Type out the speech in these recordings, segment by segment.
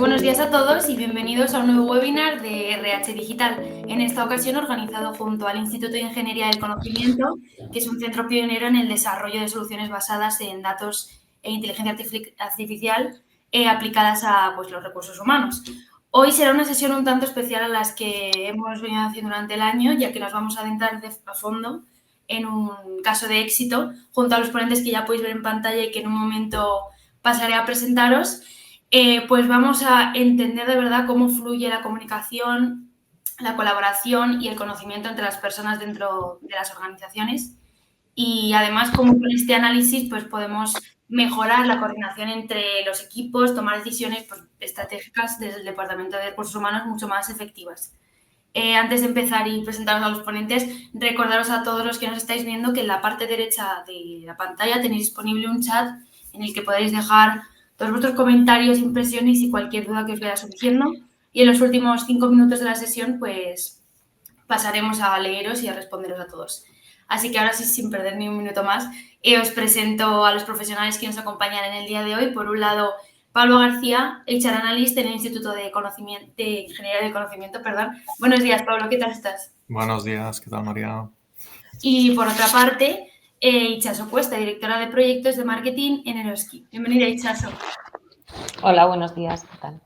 buenos días a todos y bienvenidos a un nuevo webinar de RH Digital, en esta ocasión organizado junto al Instituto de Ingeniería del Conocimiento, que es un centro pionero en el desarrollo de soluciones basadas en datos e inteligencia artificial aplicadas a los recursos humanos. Hoy será una sesión un tanto especial a las que hemos venido haciendo durante el año, ya que nos vamos a adentrar a fondo en un caso de éxito junto a los ponentes que ya podéis ver en pantalla y que en un momento pasaré a presentaros. Pues vamos a entender de verdad cómo fluye la comunicación, la colaboración y el conocimiento entre las personas dentro de las organizaciones y además cómo con este análisis pues podemos mejorar la coordinación entre los equipos, tomar decisiones estratégicas desde el Departamento de Recursos Humanos mucho más efectivas. Antes de empezar y presentaros a los ponentes, recordaros a todos los que nos estáis viendo que en la parte derecha de la pantalla tenéis disponible un chat en el que podéis dejar todos vuestros comentarios, impresiones y cualquier duda que os vaya surgiendo. Y en los últimos 5 minutos de la sesión, pues pasaremos a leeros y a responderos a todos. Así que ahora sí, sin perder ni un minuto más, os presento a los profesionales que nos acompañan en el día de hoy. Por un lado, Pablo García, HR Analyst en el Instituto de Ingeniería del Conocimiento. Buenos días, Pablo, ¿qué tal estás? Buenos días, ¿qué tal, María? Y por otra parte, Itxaso Cuesta, directora de proyectos de marketing en Eroski. Bienvenida, Itxaso. Hola, buenos días, ¿qué tal?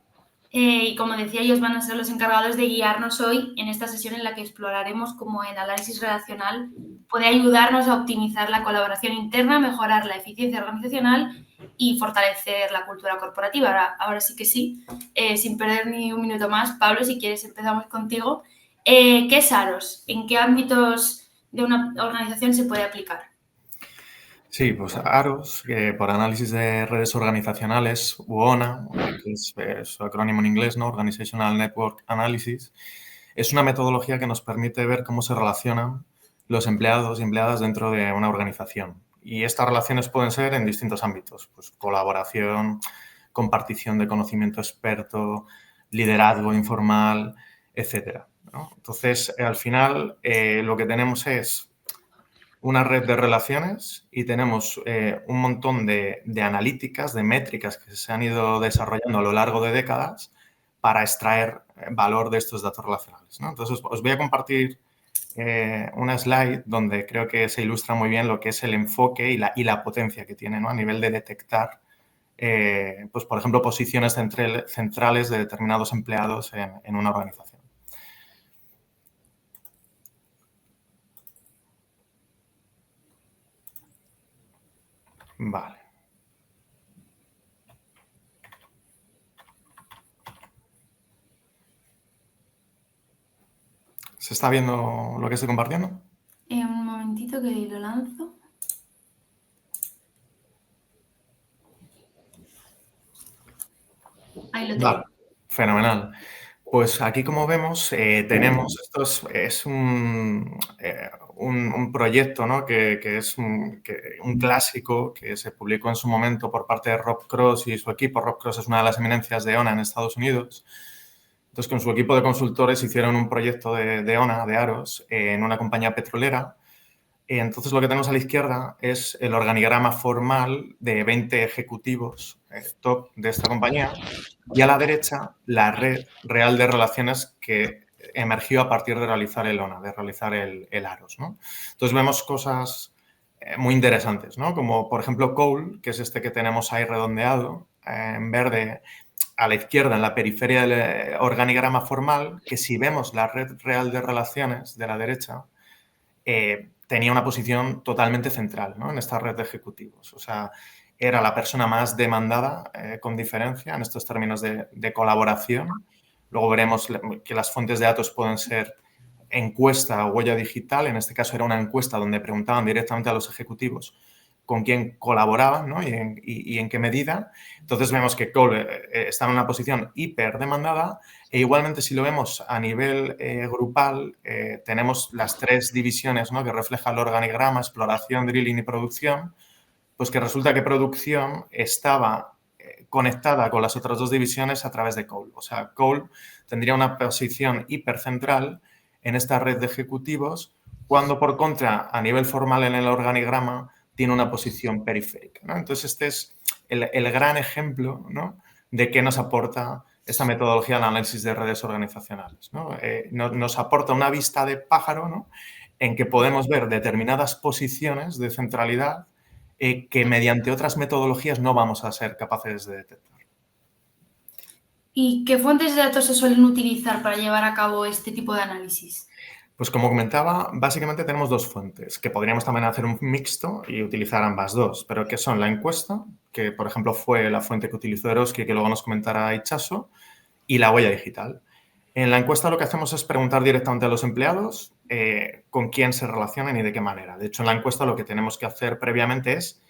Y como decía, ellos van a ser los encargados de guiarnos hoy en esta sesión en la que exploraremos cómo el análisis relacional puede ayudarnos a optimizar la colaboración interna, mejorar la eficiencia organizacional y fortalecer la cultura corporativa. Ahora sí que sí, sin perder ni un minuto más, Pablo, si quieres empezamos contigo. ¿Qué es AROS? ¿En qué ámbitos de una organización se puede aplicar? Sí, pues AROS, por análisis de redes organizacionales, u ONA, que es su acrónimo en inglés, ¿no? Organizational Network Analysis, es una metodología que nos permite ver cómo se relacionan los empleados y empleadas dentro de una organización. Y estas relaciones pueden ser en distintos ámbitos, pues colaboración, compartición de conocimiento experto, liderazgo informal, etcétera, ¿no? Entonces, al final, lo que tenemos es una red de relaciones y tenemos un montón de analíticas, de métricas que se han ido desarrollando a lo largo de décadas para extraer valor de estos datos relacionales, ¿no? Entonces, os voy a compartir una slide donde creo que se ilustra muy bien lo que es el enfoque y la potencia que tiene, ¿no? A nivel de detectar, pues, por ejemplo, posiciones centrales de determinados empleados en una organización. Vale. ¿Se está viendo lo que estoy compartiendo? Un momentito que lo lanzo. Ahí lo tengo. Vale, fenomenal. Pues aquí, como vemos, tenemos, esto es un proyecto, ¿no? que es un clásico que se publicó en su momento por parte de Rob Cross y su equipo. Rob Cross es una de las eminencias de ONA en Estados Unidos. Entonces, con su equipo de consultores hicieron un proyecto de ONA, de AROS, en una compañía petrolera. Entonces, lo que tenemos a la izquierda es el organigrama formal de 20 ejecutivos top de esta compañía y a la derecha la red real de relaciones que emergió a partir de realizar el ONA, de realizar el AROS, ¿no? Entonces, vemos cosas muy interesantes, ¿no? Como, por ejemplo, Cole, que es este que tenemos ahí redondeado en verde a la izquierda, en la periferia del organigrama formal, que si vemos la red real de relaciones de la derecha, tenía una posición totalmente central, ¿no? En esta red de ejecutivos. O sea, era la persona más demandada, con diferencia, en estos términos de colaboración. Luego veremos que las fuentes de datos pueden ser encuesta o huella digital. En este caso era una encuesta donde preguntaban directamente a los ejecutivos con quién colaboraban, ¿no? y en qué medida. Entonces vemos que Cole está en una posición hiper demandada e igualmente si lo vemos a nivel grupal tenemos las 3 divisiones, ¿no? Que refleja el organigrama, exploración, drilling y producción, pues que resulta que producción estaba conectada con las otras 2 divisiones a través de Cole. O sea, Cole tendría una posición hipercentral en esta red de ejecutivos cuando por contra a nivel formal en el organigrama tiene una posición periférica, ¿no? Entonces, este es el gran ejemplo, ¿no? De qué nos aporta esta metodología de análisis de redes organizacionales, ¿no? Nos aporta una vista de pájaro, ¿no?, en que podemos ver determinadas posiciones de centralidad que mediante otras metodologías no vamos a ser capaces de detectar. ¿Y qué fuentes de datos se suelen utilizar para llevar a cabo este tipo de análisis? Pues como comentaba, básicamente tenemos dos fuentes, que podríamos también hacer un mixto y utilizar ambas dos, pero que son la encuesta, que por ejemplo fue la fuente que utilizó Eroski, que luego nos comentará Itxaso, y la huella digital. En la encuesta lo que hacemos es preguntar directamente a los empleados con quién se relacionan y de qué manera. De hecho, en la encuesta lo que tenemos que hacer previamente es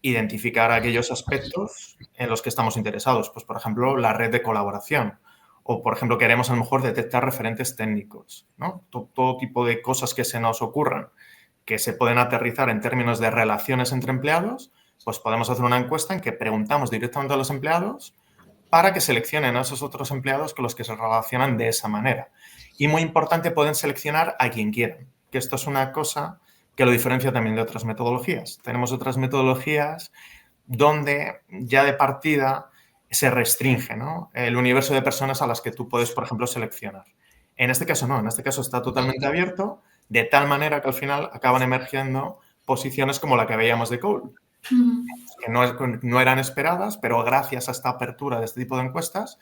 identificar aquellos aspectos en los que estamos interesados. Pues, por ejemplo, la red de colaboración. O, por ejemplo, queremos a lo mejor detectar referentes técnicos, ¿no? Todo tipo de cosas que se nos ocurran que se pueden aterrizar en términos de relaciones entre empleados, pues podemos hacer una encuesta en que preguntamos directamente a los empleados para que seleccionen a esos otros empleados con los que se relacionan de esa manera. Y muy importante, pueden seleccionar a quien quieran, que esto es una cosa que lo diferencia también de otras metodologías. Tenemos otras metodologías donde ya de partida se restringe, ¿no?, el universo de personas a las que tú puedes, por ejemplo, seleccionar. En este caso no, en este caso está totalmente abierto, de tal manera que al final acaban emergiendo posiciones como la que veíamos de Cole, que no eran esperadas, pero gracias a esta apertura de este tipo de encuestas,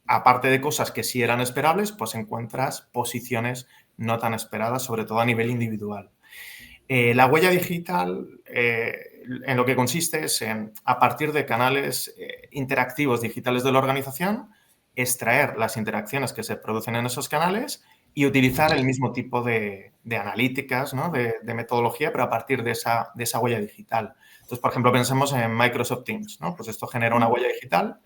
aparte de cosas que sí eran esperables, pues encuentras posiciones no tan esperadas, sobre todo a nivel individual. La huella digital en lo que consiste es en, a partir de canales interactivos digitales de la organización, extraer las interacciones que se producen en esos canales y utilizar el mismo tipo de analíticas, ¿no?, de metodología, pero a partir de esa huella digital. Entonces, por ejemplo, pensemos en Microsoft Teams, ¿no? Pues esto genera una huella digital.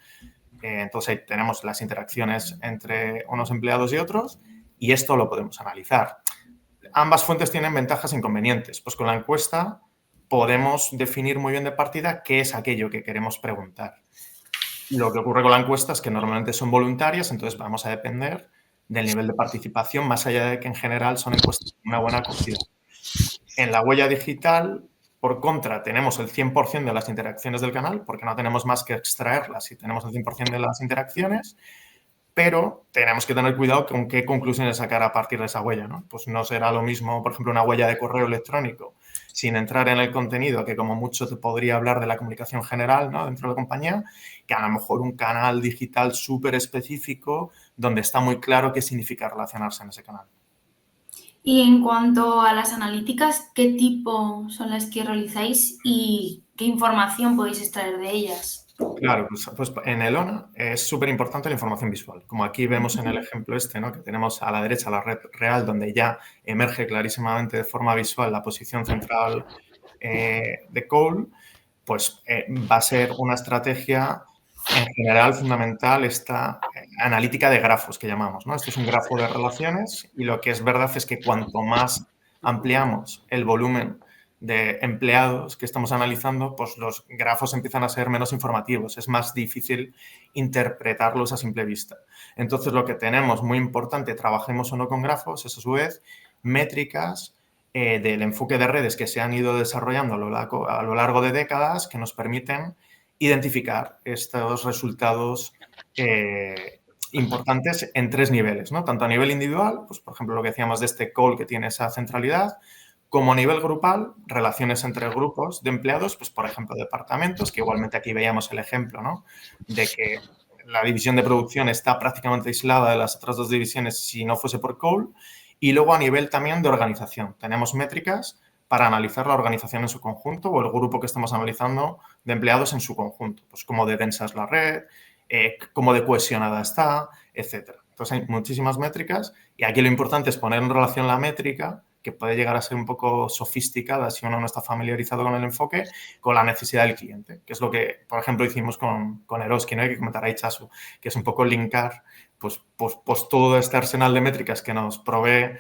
Entonces, ahí tenemos las interacciones entre unos empleados y otros y esto lo podemos analizar. Ambas fuentes tienen ventajas e inconvenientes. Pues con la encuesta podemos definir muy bien de partida qué es aquello que queremos preguntar. Lo que ocurre con la encuesta es que normalmente son voluntarias, entonces vamos a depender del nivel de participación, más allá de que en general son encuestas con una buena acogida. En la huella digital, por contra, tenemos el 100% de las interacciones del canal, porque no tenemos más que extraerlas y tenemos el 100% de las interacciones, pero tenemos que tener cuidado con qué conclusiones sacar a partir de esa huella, ¿no? Pues no será lo mismo, por ejemplo, una huella de correo electrónico sin entrar en el contenido, que como mucho te podría hablar de la comunicación general, ¿no?, dentro de la compañía, que a lo mejor un canal digital súper específico donde está muy claro qué significa relacionarse en ese canal. Y en cuanto a las analíticas, ¿qué tipo son las que realizáis y qué información podéis extraer de ellas? Claro, pues en el ONA es súper importante la información visual. Como aquí vemos en el ejemplo este, ¿no?, que tenemos a la derecha la red real, donde ya emerge clarísimamente de forma visual la posición central de Cole, pues va a ser una estrategia en general fundamental esta analítica de grafos que llamamos, ¿no? Esto es un grafo de relaciones y lo que es verdad es que cuanto más ampliamos el volumen de empleados que estamos analizando, pues los grafos empiezan a ser menos informativos, es más difícil interpretarlos a simple vista. Entonces, lo que tenemos muy importante, trabajemos o no con grafos, es a su vez métricas del enfoque de redes que se han ido desarrollando a lo largo de décadas que nos permiten identificar estos resultados importantes en tres niveles, ¿no? Tanto a nivel individual, pues por ejemplo lo que decíamos de este call que tiene esa centralidad, como a nivel grupal, relaciones entre grupos de empleados, pues por ejemplo departamentos, que igualmente aquí veíamos el ejemplo, ¿no?, de que la división de producción está prácticamente aislada de las otras dos divisiones si no fuese por call. Y luego a nivel también de organización. Tenemos métricas para analizar la organización en su conjunto o el grupo que estamos analizando de empleados en su conjunto. Pues cómo de densa es la red, cómo de cohesionada está, etc. Entonces hay muchísimas métricas y aquí lo importante es poner en relación la métrica, que puede llegar a ser un poco sofisticada si uno no está familiarizado con el enfoque, con la necesidad del cliente, que es lo que, por ejemplo, hicimos con Eroski, ¿no?, y que comentará Itxaso, que es un poco linkar pues todo este arsenal de métricas que nos provee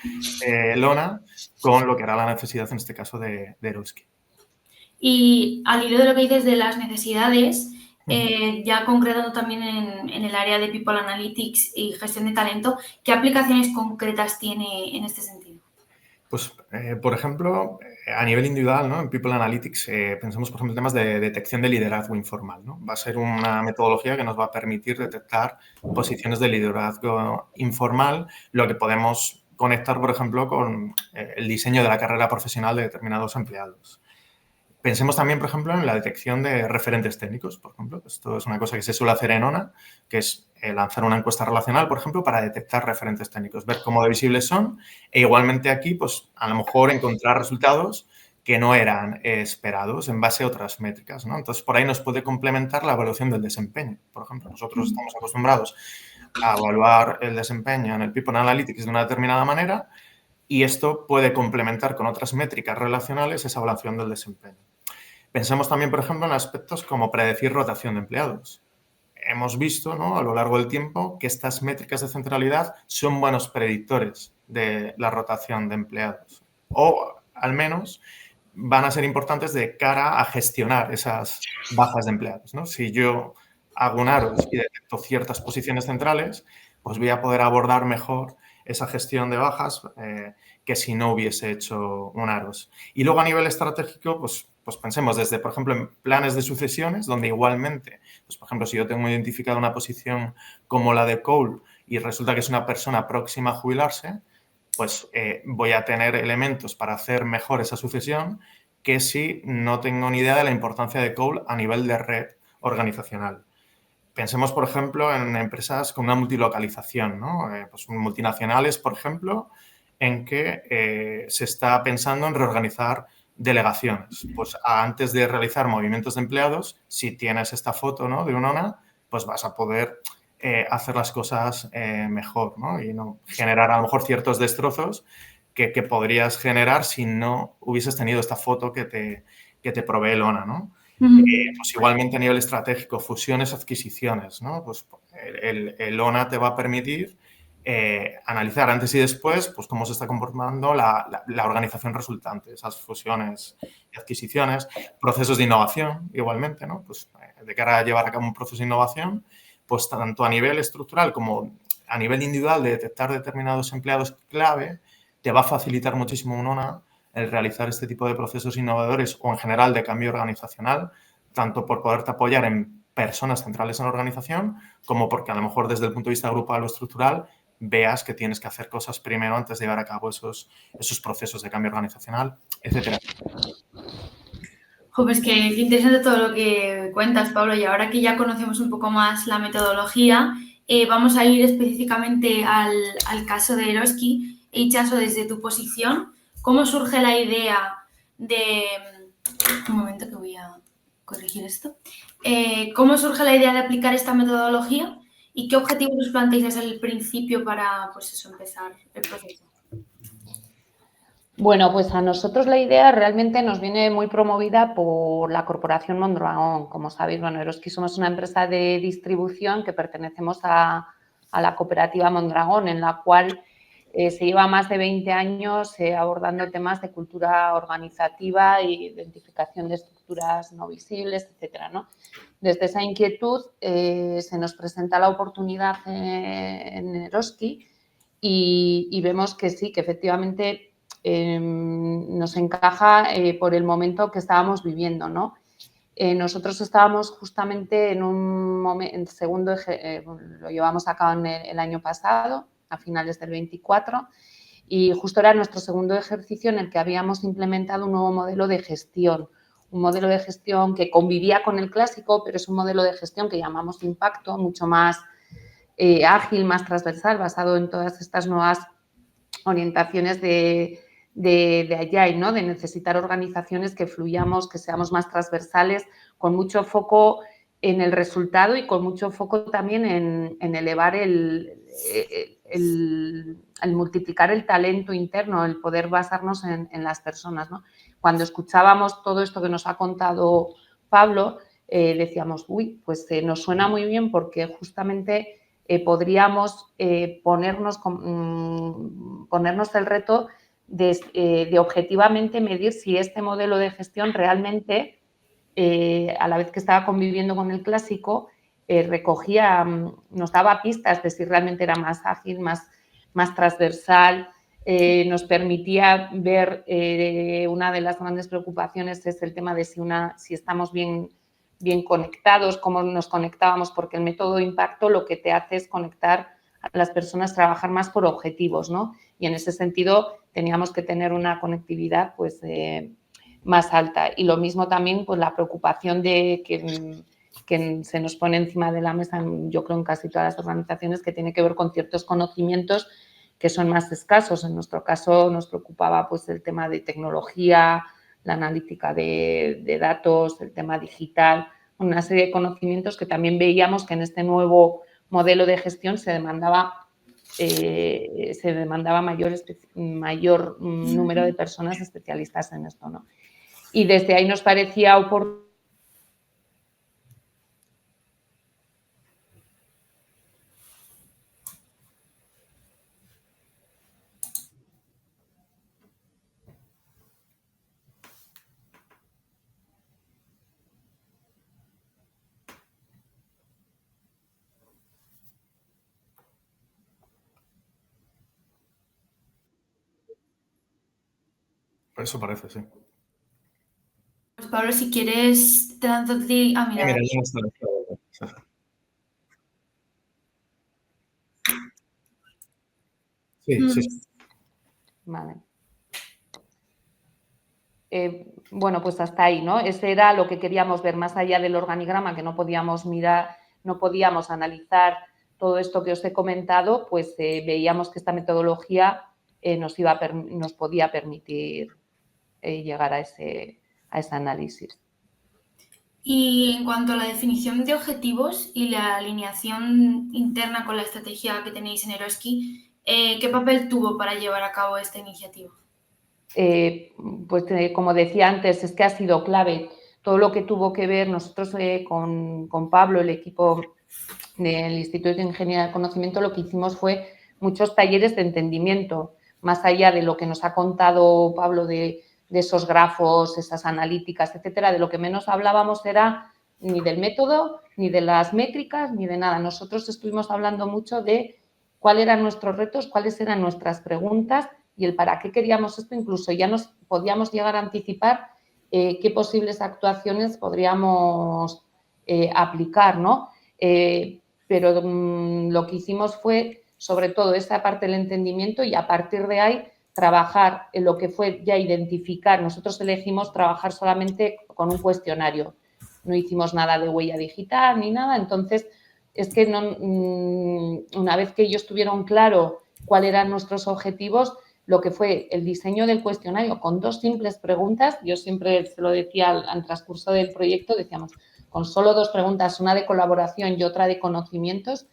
Lona con lo que era la necesidad, en este caso, de Eroski. Y al hilo de lo que dices de las necesidades, ya concretando también en el área de People Analytics y gestión de talento, ¿qué aplicaciones concretas tiene en este sentido? Pues, por ejemplo, a nivel individual, ¿no? En People Analytics, pensamos, por ejemplo, en temas de detección de liderazgo informal, ¿no? Va a ser una metodología que nos va a permitir detectar posiciones de liderazgo informal, lo que podemos conectar, por ejemplo, con el diseño de la carrera profesional de determinados empleados. Pensemos también, por ejemplo, en la detección de referentes técnicos, por ejemplo. Esto es una cosa que se suele hacer en ONA, que es lanzar una encuesta relacional, por ejemplo, para detectar referentes técnicos, ver cómo de visibles son e igualmente aquí, pues, a lo mejor encontrar resultados que no eran esperados en base a otras métricas, ¿no? Entonces, por ahí nos puede complementar la evaluación del desempeño. Por ejemplo, nosotros estamos acostumbrados a evaluar el desempeño en el People Analytics de una determinada manera y esto puede complementar con otras métricas relacionales esa evaluación del desempeño. Pensemos también, por ejemplo, en aspectos como predecir rotación de empleados. Hemos visto, ¿no?, a lo largo del tiempo que estas métricas de centralidad son buenos predictores de la rotación de empleados o, al menos, van a ser importantes de cara a gestionar esas bajas de empleados, ¿no? Si yo hago un AROS y detecto ciertas posiciones centrales, pues voy a poder abordar mejor esa gestión de bajas que si no hubiese hecho un AROS. Y luego a nivel estratégico, pues pensemos desde, por ejemplo, en planes de sucesiones, donde igualmente, pues por ejemplo, si yo tengo identificada una posición como la de Cole y resulta que es una persona próxima a jubilarse, pues voy a tener elementos para hacer mejor esa sucesión que si no tengo ni idea de la importancia de Cole a nivel de red organizacional. Pensemos, por ejemplo, en empresas con una multilocalización, ¿no? Pues multinacionales, por ejemplo, en que se está pensando en reorganizar delegaciones. Pues antes de realizar movimientos de empleados, si tienes esta foto, ¿no?, de un ONA, pues vas a poder hacer las cosas mejor, ¿no? Y no generar a lo mejor ciertos destrozos que podrías generar si no hubieses tenido esta foto que te provee el ONA, ¿no? Pues igualmente a nivel estratégico, fusiones, adquisiciones, ¿no? Pues el ONA te va a permitir analizar antes y después, pues cómo se está comportando la organización resultante, esas fusiones y adquisiciones, procesos de innovación igualmente, ¿no? Pues de cara a llevar a cabo un proceso de innovación, pues tanto a nivel estructural como a nivel individual de detectar determinados empleados clave, te va a facilitar muchísimo un ONA el realizar este tipo de procesos innovadores o en general de cambio organizacional, tanto por poderte apoyar en personas centrales en la organización, como porque a lo mejor desde el punto de vista grupal o estructural veas que tienes que hacer cosas primero antes de llevar a cabo esos procesos de cambio organizacional, etcétera. Pues qué interesante todo lo que cuentas, Pablo. Y ahora que ya conocemos un poco más la metodología, vamos a ir específicamente al caso de Eroski. Itxaso, desde tu posición, ¿cómo surge la idea de... Un momento que voy a corregir esto. ¿Cómo surge la idea de aplicar esta metodología y qué objetivos os planteáis desde el principio para, pues eso, empezar el proceso? Bueno, pues a nosotros la idea realmente nos viene muy promovida por la Corporación Mondragón. Como sabéis, bueno, Eroski somos una empresa de distribución que pertenecemos a la cooperativa Mondragón, en la cual se lleva más de 20 años abordando temas de cultura organizativa e identificación de estructuras no visibles, etcétera, ¿no? Desde esa inquietud se nos presenta la oportunidad en Eroski y vemos que sí, que efectivamente nos encaja por el momento que estábamos viviendo, ¿no? Nosotros estábamos justamente en un momento, segundo lo llevamos a cabo en el año pasado, a finales del 24, y justo era nuestro segundo ejercicio en el que habíamos implementado un nuevo modelo de gestión, un modelo de gestión que convivía con el clásico, pero es un modelo de gestión que llamamos Impacto, mucho más ágil, más transversal, basado en todas estas nuevas orientaciones de Agile, ¿no? De necesitar organizaciones que fluyamos, que seamos más transversales, con mucho foco en el resultado y con mucho foco también en elevar el multiplicar el talento interno, el poder basarnos en las personas, ¿no? Cuando escuchábamos todo esto que nos ha contado Pablo, decíamos, uy, pues nos suena muy bien porque justamente podríamos ponernos el reto de objetivamente medir si este modelo de gestión realmente, a la vez que estaba conviviendo con el clásico, recogía, nos daba pistas de si realmente era más ágil, más transversal, nos permitía ver, una de las grandes preocupaciones es el tema de si estamos bien conectados, cómo nos conectábamos, porque el método de impacto lo que te hace es conectar a las personas, trabajar más por objetivos, ¿no? Y en ese sentido teníamos que tener una conectividad pues más alta. Y lo mismo también pues la preocupación de que se nos pone encima de la mesa, yo creo en casi todas las organizaciones, que tiene que ver con ciertos conocimientos que son más escasos. En nuestro caso nos preocupaba pues el tema de tecnología, la analítica de datos, el tema digital, una serie de conocimientos que también veíamos que en este nuevo modelo de gestión se demandaba mayor número de personas especialistas en esto, ¿no? Y desde ahí nos parecía oportuno. Eso parece, sí. Pues Pablo, si quieres, te lanzo a ti. Ah, mira. Mira, ya está. Sí, sí, sí. Vale. Bueno, pues hasta ahí, ¿no? Ese era lo que queríamos ver, más allá del organigrama, que no podíamos mirar, no podíamos analizar todo esto que os he comentado, pues veíamos que esta metodología nos podía permitir llegar a ese análisis. Y en cuanto a la definición de objetivos y la alineación interna con la estrategia que tenéis en Eroski, ¿qué papel tuvo para llevar a cabo esta iniciativa? Pues como decía antes, es que ha sido clave todo lo que tuvo que ver nosotros con Pablo, el equipo del Instituto de Ingeniería del Conocimiento. Lo que hicimos fue muchos talleres de entendimiento, más allá de lo que nos ha contado Pablo de esos grafos, esas analíticas, etcétera. De lo que menos hablábamos era ni del método, ni de las métricas, ni de nada. Nosotros estuvimos hablando mucho de cuáles eran nuestros retos, cuáles eran nuestras preguntas y el para qué queríamos esto. Incluso ya nos podíamos llegar a anticipar qué posibles actuaciones podríamos aplicar, ¿no? Pero lo que hicimos fue, sobre todo, esa parte del entendimiento y a partir de ahí trabajar en lo que fue ya identificar. Nosotros elegimos trabajar solamente con un cuestionario. No hicimos nada de huella digital ni nada. Entonces, es que una vez que ellos tuvieron claro cuáles eran nuestros objetivos, lo que fue el diseño del cuestionario con 2 simples preguntas, yo siempre se lo decía al transcurso del proyecto, decíamos, con solo 2 preguntas, una de colaboración y otra de conocimientos,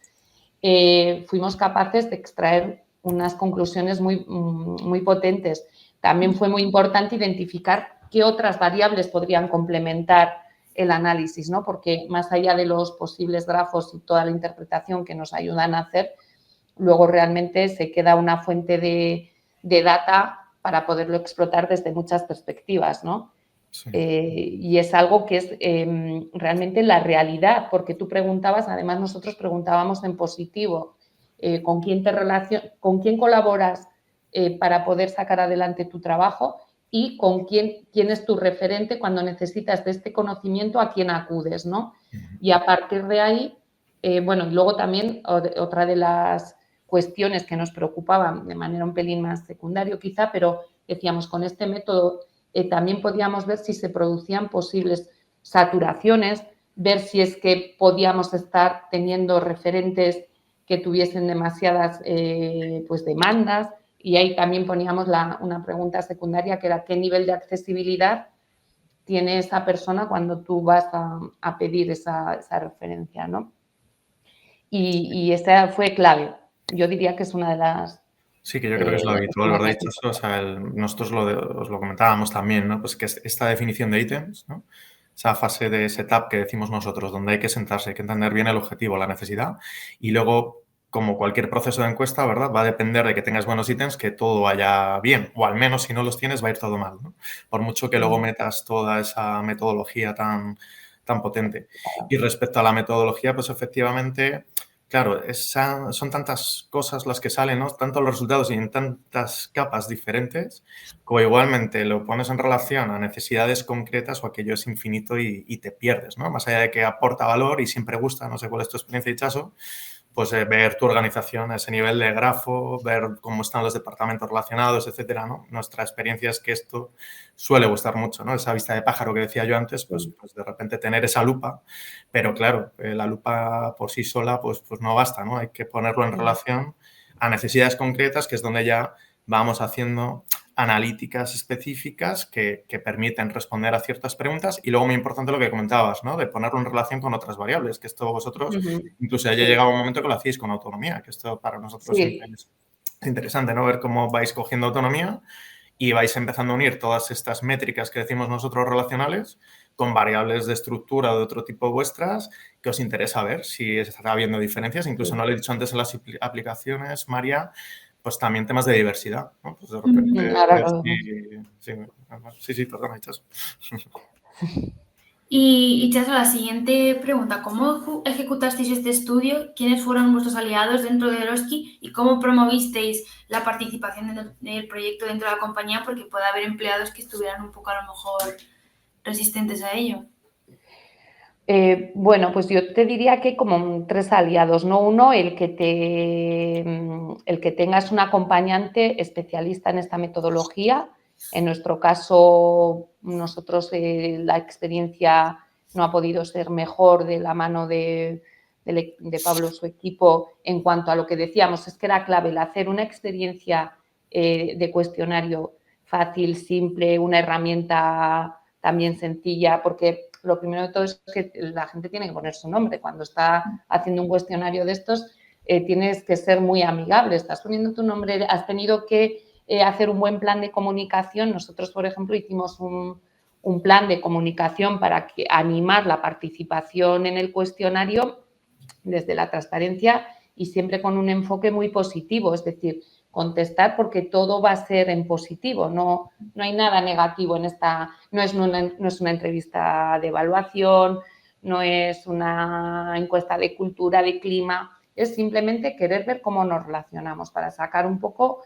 fuimos capaces de extraer unas conclusiones muy potentes. También fue muy importante identificar qué otras variables podrían complementar el análisis, ¿no? Porque más allá de los posibles grafos y toda la interpretación que nos ayudan a hacer, luego realmente se queda una fuente de data para poderlo explotar desde muchas perspectivas, ¿no? Sí. Y es algo que es realmente la realidad, porque tú preguntabas, además nosotros preguntábamos en positivo, ¿con quién colaboras para poder sacar adelante tu trabajo? Y con quién es tu referente cuando necesitas de este conocimiento, a quién acudes, ¿no? Y a partir de ahí, bueno, y luego también otra de las cuestiones que nos preocupaban de manera un pelín más secundario quizá, pero decíamos, con este método también podíamos ver si se producían posibles saturaciones, ver si es que podíamos estar teniendo referentes que tuviesen demasiadas pues demandas, y ahí también poníamos una pregunta secundaria que era ¿qué nivel de accesibilidad tiene esa persona cuando tú vas a pedir esa referencia, ¿no? Y esa fue clave. Yo diría que es una de las... Sí, que yo creo que es lo habitual, ¿verdad? Dicho, o sea, nosotros os lo comentábamos también, ¿no? Pues que esta definición de ítems, ¿no? Esa fase de setup que decimos nosotros, donde hay que sentarse, hay que entender bien el objetivo, la necesidad, y luego, como cualquier proceso de encuesta, ¿verdad? Va a depender de que tengas buenos ítems, que todo vaya bien, o al menos si no los tienes va a ir todo mal, ¿no? Por mucho que luego metas toda esa metodología tan potente. Y respecto a la metodología, pues efectivamente... Claro, son tantas cosas las que salen, ¿no? Tantos los resultados y en tantas capas diferentes, como igualmente lo pones en relación a necesidades concretas o aquello es infinito y te pierdes, ¿no? Más allá de que aporta valor y siempre gusta, no sé cuál es tu experiencia, Itxaso, pues ver tu organización a ese nivel de grafo, ver cómo están los departamentos relacionados, etcétera, ¿no? Nuestra experiencia es que esto suele gustar mucho, ¿no? Esa vista de pájaro que decía yo antes, pues de repente tener esa lupa, pero claro, la lupa por sí sola pues no basta, ¿no? Hay que ponerlo en relación a necesidades concretas, que es donde ya vamos haciendo analíticas específicas que permiten responder a ciertas preguntas y luego muy importante lo que comentabas, ¿no? De ponerlo en relación con otras variables, que esto vosotros incluso haya llegado un momento que lo hacéis con autonomía, que esto para nosotros siempre es interesante, ¿no? Ver cómo vais cogiendo autonomía y vais empezando a unir todas estas métricas que decimos nosotros relacionales con variables de estructura o de otro tipo vuestras que os interesa ver si está habiendo diferencias. Incluso no lo he dicho antes en las aplicaciones, María, pues también temas de diversidad, ¿no? Pues de repente sí, perdona, Itxaso. Y Itxaso, la siguiente pregunta, ¿cómo ejecutasteis este estudio? ¿Quiénes fueron vuestros aliados dentro de Eroski? ¿Y cómo promovisteis la participación del proyecto dentro de la compañía? Porque puede haber empleados que estuvieran un poco a lo mejor resistentes a ello. Bueno, pues yo te diría que hay como 3 aliados, ¿no? Uno, el que tengas un acompañante especialista en esta metodología. En nuestro caso, nosotros la experiencia no ha podido ser mejor de la mano de Pablo y su equipo en cuanto a lo que decíamos, es que era clave el hacer una experiencia de cuestionario fácil, simple, una herramienta también sencilla, porque lo primero de todo es que la gente tiene que poner su nombre. Cuando está haciendo un cuestionario de estos, tienes que ser muy amigable. Estás poniendo tu nombre, has tenido que hacer un buen plan de comunicación. Nosotros, por ejemplo, hicimos un plan de comunicación para animar la participación en el cuestionario desde la transparencia y siempre con un enfoque muy positivo, es decir, contestar porque todo va a ser en positivo, no hay nada negativo en esta, no es una entrevista de evaluación, no es una encuesta de cultura, de clima, es simplemente querer ver cómo nos relacionamos para sacar un poco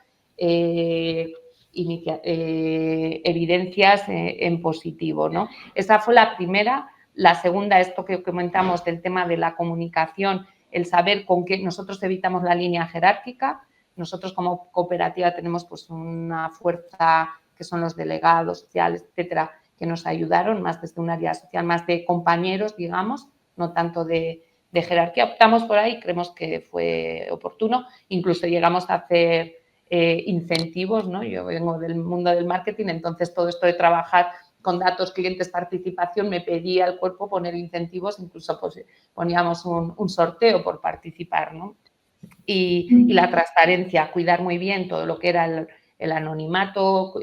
evidencias en positivo, ¿no? Esa fue la primera. La segunda, esto que comentamos del tema de la comunicación, el saber con qué nosotros evitamos la línea jerárquica. Nosotros como cooperativa tenemos pues una fuerza que son los delegados sociales, etcétera, que nos ayudaron más desde un área social, más de compañeros, digamos, no tanto de jerarquía. Optamos por ahí, creemos que fue oportuno. Incluso llegamos a hacer incentivos, ¿no? Yo vengo del mundo del marketing, entonces todo esto de trabajar con datos, clientes, participación, me pedía el cuerpo poner incentivos, incluso pues, poníamos un sorteo por participar, ¿no? Y la transparencia, cuidar muy bien todo lo que era el anonimato,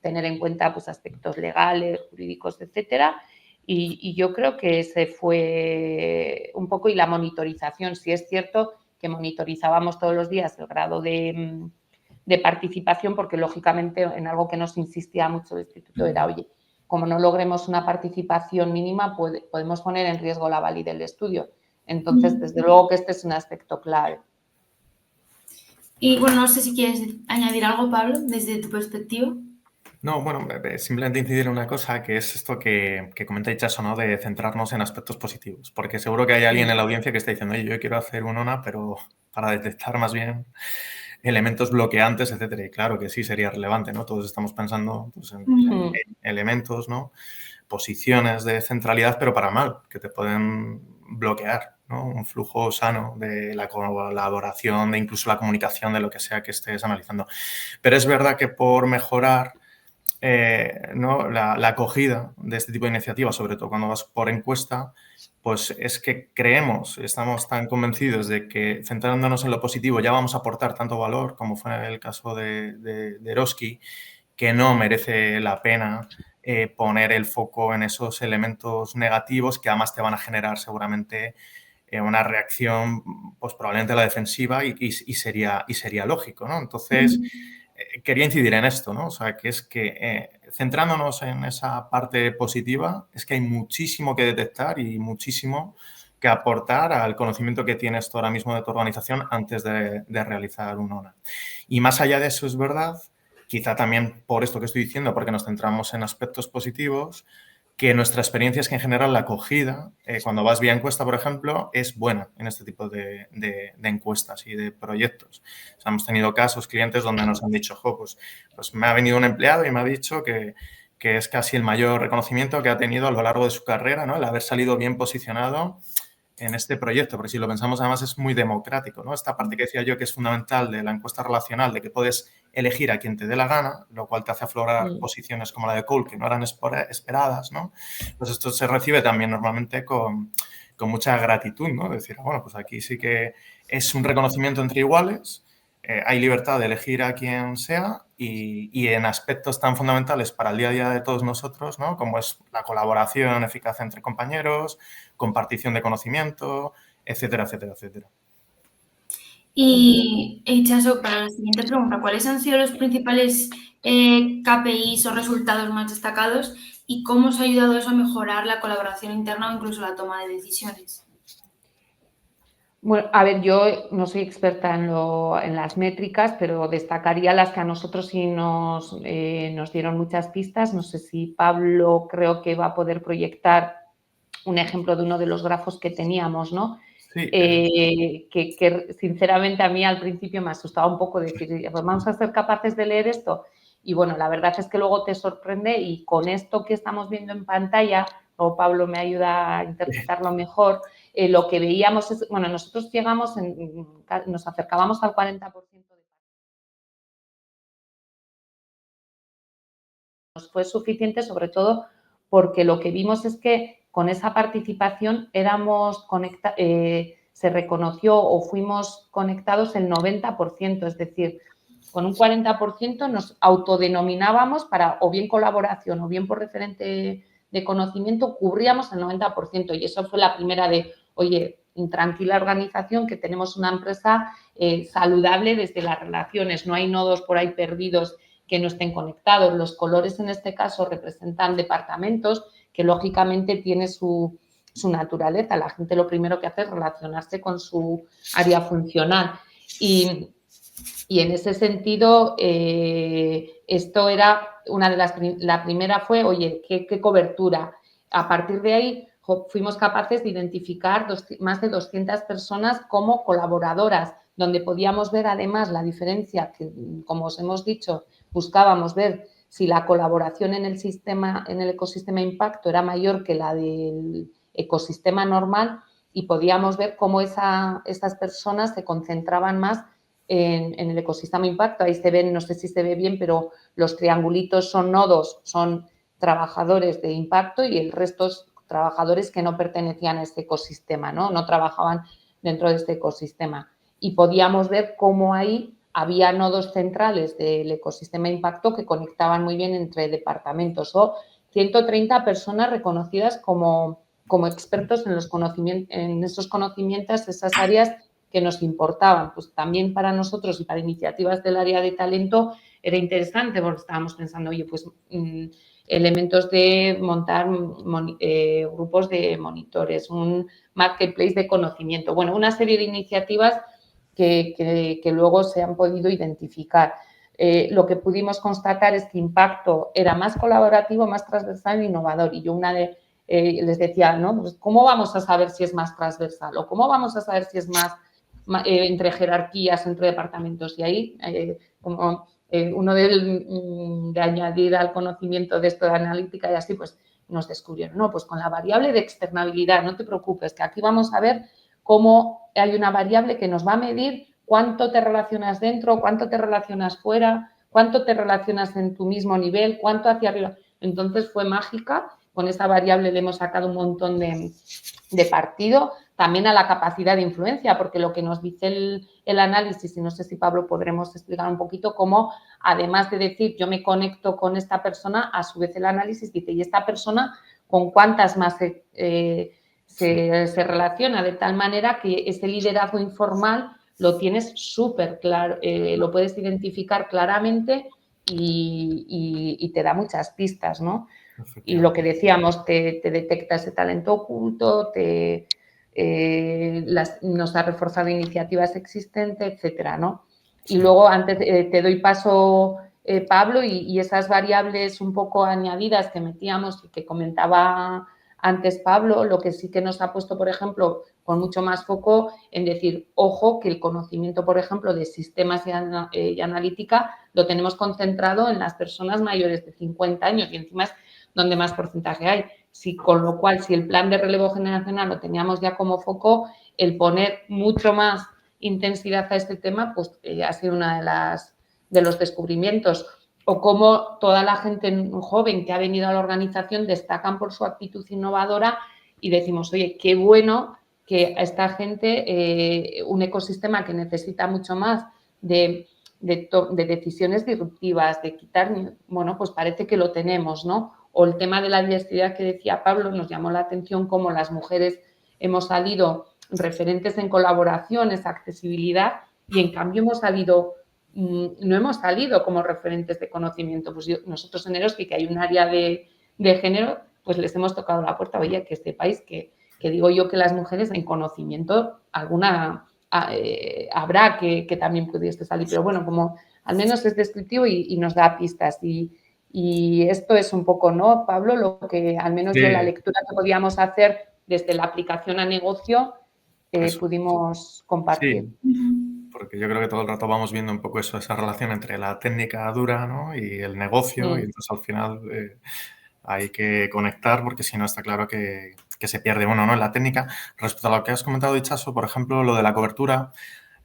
tener en cuenta pues, aspectos legales, jurídicos, etcétera. Y yo creo que ese fue un poco, y la monitorización, sí es cierto que monitorizábamos todos los días el grado de participación, porque lógicamente en algo que nos insistía mucho el instituto era, oye, como no logremos una participación mínima, podemos poner en riesgo la validez del estudio. Entonces, desde luego que este es un aspecto clave. Y bueno, no sé si quieres añadir algo, Pablo, desde tu perspectiva. No, bueno, simplemente incidir en una cosa, que es esto que comenta Itxaso, ¿no? De centrarnos en aspectos positivos, porque seguro que hay alguien en la audiencia que está diciendo, oye, yo quiero hacer un ONA, pero para detectar más bien elementos bloqueantes, etcétera. Y claro que sí sería relevante, ¿no? Todos estamos pensando pues, en elementos, ¿no? Posiciones de centralidad, pero para mal, que te pueden bloquear, ¿no? Un flujo sano de la colaboración, de incluso la comunicación, de lo que sea que estés analizando. Pero es verdad que por mejorar ¿no? la acogida de este tipo de iniciativas, sobre todo cuando vas por encuesta, pues es que creemos, estamos tan convencidos de que centrándonos en lo positivo ya vamos a aportar tanto valor, como fue el caso de Eroski, que no merece la pena poner el foco en esos elementos negativos que además te van a generar seguramente una reacción, pues probablemente a la defensiva y sería lógico, ¿no? Entonces, quería incidir en esto, ¿no? O sea, que es que centrándonos en esa parte positiva, es que hay muchísimo que detectar y muchísimo que aportar al conocimiento que tienes tú ahora mismo de tu organización antes de realizar un ONA. Y más allá de eso, es verdad, quizá también por esto que estoy diciendo, porque nos centramos en aspectos positivos, que nuestra experiencia es que en general la acogida, cuando vas vía encuesta, por ejemplo, es buena en este tipo de encuestas y de proyectos. O sea, hemos tenido casos, clientes donde nos han dicho, pues me ha venido un empleado y me ha dicho que es casi el mayor reconocimiento que ha tenido a lo largo de su carrera, ¿no? El haber salido bien posicionado en este proyecto, porque si lo pensamos además es muy democrático, ¿no? Esta parte que decía yo que es fundamental de la encuesta relacional, de que puedes elegir a quien te dé la gana, lo cual te hace aflorar posiciones como la de Cole, que no eran esperadas, ¿no? Pues esto se recibe también normalmente con mucha gratitud, ¿no? Decir, bueno, pues aquí sí que es un reconocimiento entre iguales, hay libertad de elegir a quien sea y en aspectos tan fundamentales para el día a día de todos nosotros, ¿no? Como es la colaboración eficaz entre compañeros, compartición de conocimiento, etcétera, etcétera, etcétera. Y, Itxaso, para la siguiente pregunta, ¿cuáles han sido los principales KPIs o resultados más destacados y cómo os ha ayudado eso a mejorar la colaboración interna o incluso la toma de decisiones? Bueno, a ver, yo no soy experta en las métricas, pero destacaría las que a nosotros sí nos dieron muchas pistas. No sé si Pablo creo que va a poder proyectar un ejemplo de uno de los grafos que teníamos, ¿no? Sí. Que sinceramente a mí al principio me asustaba un poco decir, pues vamos a ser capaces de leer esto. Y bueno, la verdad es que luego te sorprende y con esto que estamos viendo en pantalla, o Pablo me ayuda a interpretarlo mejor, lo que veíamos es, bueno, nosotros llegamos, nos acercábamos al 40% de nos fue suficiente, sobre todo porque lo que vimos es que con esa participación se reconoció o fuimos conectados el 90%, es decir, con un 40% nos autodenominábamos para o bien colaboración o bien por referente de conocimiento, cubríamos el 90% y eso fue la primera de, oye, tranquila organización, que tenemos una empresa saludable desde las relaciones, no hay nodos por ahí perdidos que no estén conectados. Los colores en este caso representan departamentos que lógicamente tiene su naturaleza. La gente lo primero que hace es relacionarse con su área funcional y en ese sentido esto era una de la primera fue, oye, ¿qué cobertura? A partir de ahí fuimos capaces de identificar más de 200 personas como colaboradoras, donde podíamos ver además la diferencia que, como os hemos dicho, buscábamos ver si la colaboración en el ecosistema impacto era mayor que la del ecosistema normal y podíamos ver cómo estas personas se concentraban más en el ecosistema impacto. Ahí se ven, no sé si se ve bien, pero los triangulitos son nodos, son trabajadores de impacto y el resto es trabajadores que no pertenecían a este ecosistema, no trabajaban dentro de este ecosistema. Y podíamos ver cómo ahí había nodos centrales del ecosistema impacto que conectaban muy bien entre departamentos o 130 personas reconocidas como expertos en esos conocimientos, esas áreas que nos importaban. Pues también para nosotros y para iniciativas del área de talento era interesante porque estábamos pensando, oye, pues elementos de montar grupos de monitores, un marketplace de conocimiento, bueno, una serie de iniciativas que luego se han podido identificar. Lo que pudimos constatar es que Impacto era más colaborativo, más transversal e innovador. Y yo les decía, ¿no? Pues, ¿cómo vamos a saber si es más transversal? ¿O cómo vamos a saber si es más entre jerarquías, entre departamentos? Y ahí, uno de añadir al conocimiento de esto de analítica y así, pues nos descubrieron, no, pues con la variable de externabilidad, no te preocupes, que aquí vamos a ver cómo hay una variable que nos va a medir cuánto te relacionas dentro, cuánto te relacionas fuera, cuánto te relacionas en tu mismo nivel, cuánto hacia arriba. Entonces fue mágica, con esa variable le hemos sacado un montón de partido, también a la capacidad de influencia, porque lo que nos dice el análisis, y no sé si Pablo podremos explicar un poquito cómo, además de decir yo me conecto con esta persona, a su vez el análisis dice, ¿y esta persona con cuántas más se relaciona? De tal manera que ese liderazgo informal lo tienes súper claro, lo puedes identificar claramente y te da muchas pistas, ¿no? Y lo que decíamos, te detecta ese talento oculto, nos ha reforzado iniciativas existentes, etcétera, ¿no? Y luego, antes te doy paso, Pablo, y esas variables un poco añadidas que metíamos y que comentaba antes Pablo, lo que sí que nos ha puesto, por ejemplo, con mucho más foco en decir, ojo, que el conocimiento, por ejemplo, de sistemas y analítica lo tenemos concentrado en las personas mayores de 50 años y encima es donde más porcentaje hay. Con lo cual, si el plan de relevo generacional lo teníamos ya como foco, el poner mucho más intensidad a este tema, pues ha sido una de los descubrimientos. O cómo toda la gente joven que ha venido a la organización destacan por su actitud innovadora y decimos, oye, qué bueno que a esta gente, un ecosistema que necesita mucho más de decisiones disruptivas, de quitar, bueno, pues parece que lo tenemos, ¿no? O el tema de la diversidad que decía Pablo, nos llamó la atención cómo las mujeres hemos salido referentes en colaboración, esa accesibilidad, y en cambio no hemos salido como referentes de conocimiento. Pues nosotros en Eroski, que hay un área de género, pues les hemos tocado la puerta, oye, que sepáis que digo yo que las mujeres en conocimiento alguna habrá que también pudiese salir, pero bueno, como al menos es descriptivo y nos da pistas. Y esto es un poco, ¿no, Pablo? Lo que al menos yo la lectura que podíamos hacer desde la aplicación a negocio pudimos compartir. Sí, porque yo creo que todo el rato vamos viendo un poco eso, esa relación entre la técnica dura, ¿no?, y el negocio, y entonces al final hay que conectar porque si no está claro que se pierde uno, ¿no?, en la técnica. Respecto a lo que has comentado, Itxaso, por ejemplo, lo de la cobertura,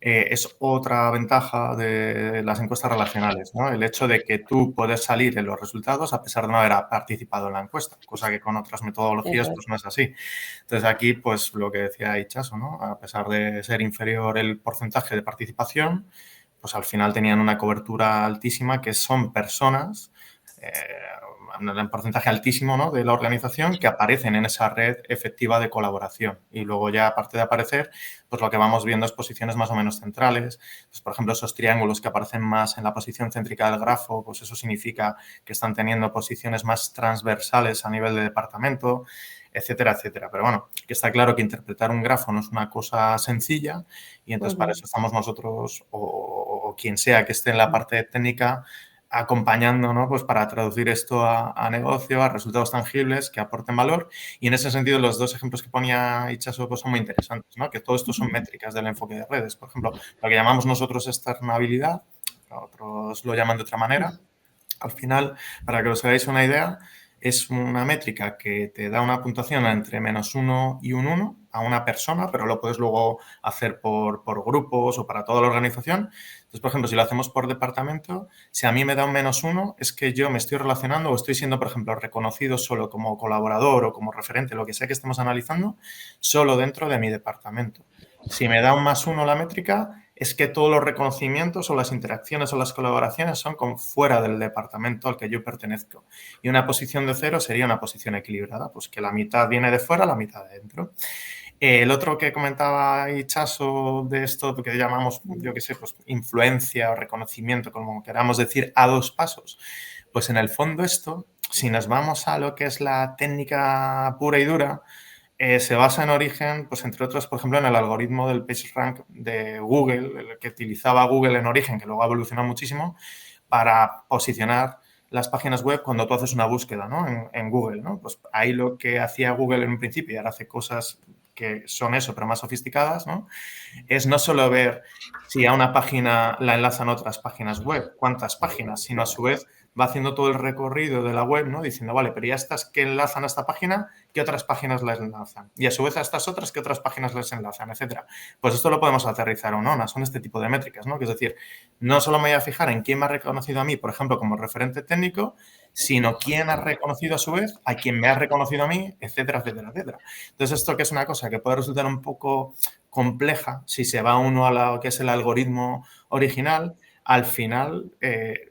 es otra ventaja de las encuestas relacionales, ¿no? El hecho de que tú puedes salir en los resultados a pesar de no haber participado en la encuesta, cosa que con otras metodologías pues no es así. Entonces aquí, pues lo que decía Itxaso, ¿no? A pesar de ser inferior el porcentaje de participación, pues al final tenían una cobertura altísima, que son personas, un porcentaje altísimo, ¿no?, de la organización que aparecen en esa red efectiva de colaboración. Y luego ya, aparte de aparecer, pues lo que vamos viendo es posiciones más o menos centrales. Pues, por ejemplo, esos triángulos que aparecen más en la posición céntrica del grafo, pues eso significa que están teniendo posiciones más transversales a nivel de departamento, etcétera, etcétera. Pero bueno, que está claro que interpretar un grafo no es una cosa sencilla y entonces para eso estamos nosotros o quien sea que esté en la parte técnica acompañando, ¿no?, pues para traducir esto a negocio, a resultados tangibles que aporten valor. Y en ese sentido, los dos ejemplos que ponía Itxaso pues son muy interesantes, ¿no? Que todo esto son métricas del enfoque de redes. Por ejemplo, lo que llamamos nosotros externabilidad, otros lo llaman de otra manera. Al final, para que os hagáis una idea, es una métrica que te da una puntuación entre -1 y un 1 a una persona, pero lo puedes luego hacer por grupos o para toda la organización. Entonces, por ejemplo, si lo hacemos por departamento, si a mí me da un -1, es que yo me estoy relacionando o estoy siendo, por ejemplo, reconocido solo como colaborador o como referente, lo que sea que estemos analizando, solo dentro de mi departamento. Si me da un +1 la métrica, es que todos los reconocimientos o las interacciones o las colaboraciones son con fuera del departamento al que yo pertenezco. Y una posición de 0 sería una posición equilibrada, pues que la mitad viene de fuera, la mitad de dentro. El otro que comentaba Itxaso de esto que llamamos, yo qué sé, pues influencia o reconocimiento, como queramos decir, a dos pasos. Pues en el fondo esto, si nos vamos a lo que es la técnica pura y dura, se basa en origen, pues entre otros, por ejemplo, en el algoritmo del PageRank de Google, el que utilizaba Google en origen, que luego ha evolucionado muchísimo, para posicionar las páginas web cuando tú haces una búsqueda, ¿no?, en Google, ¿no? Pues ahí lo que hacía Google en un principio, y ahora hace cosas que son eso, pero más sofisticadas, ¿no?, es no solo ver si a una página la enlazan otras páginas web, cuántas páginas, sino a su vez va haciendo todo el recorrido de la web, ¿no?, diciendo, vale, pero ya estas que enlazan a esta página, ¿qué otras páginas les enlazan? Y a su vez a estas otras, ¿qué otras páginas les enlazan? Etcétera. Pues esto lo podemos aterrizar o no, son este tipo de métricas, ¿no? Que es decir, no solo me voy a fijar en quién me ha reconocido a mí, por ejemplo, como referente técnico, sino quién ha reconocido a su vez a quien me ha reconocido a mí, etcétera, etcétera, etcétera. Entonces, esto que es una cosa que puede resultar un poco compleja si se va uno a lo que es el algoritmo original, al final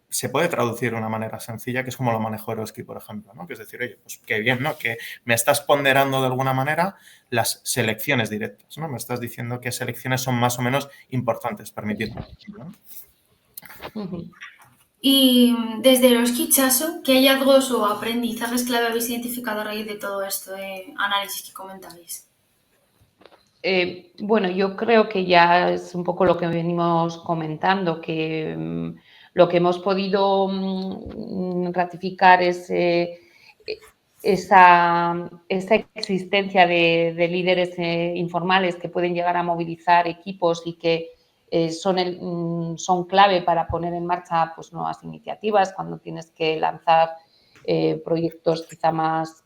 se puede traducir de una manera sencilla, que es como lo manejó Eroski, por ejemplo, ¿no? Que es decir, oye, pues qué bien, ¿no?, que me estás ponderando de alguna manera las selecciones directas, ¿no? Me estás diciendo qué selecciones son más o menos importantes, permitidme, ¿no? Y desde Eroski, Itxaso, ¿qué hallazgos o aprendizajes clave habéis identificado a raíz de todo esto de análisis que comentabais? Bueno, yo creo que ya es un poco lo que venimos comentando, que lo que hemos podido ratificar es esa existencia de líderes informales que pueden llegar a movilizar equipos y que son clave para poner en marcha pues, nuevas iniciativas cuando tienes que lanzar proyectos quizá más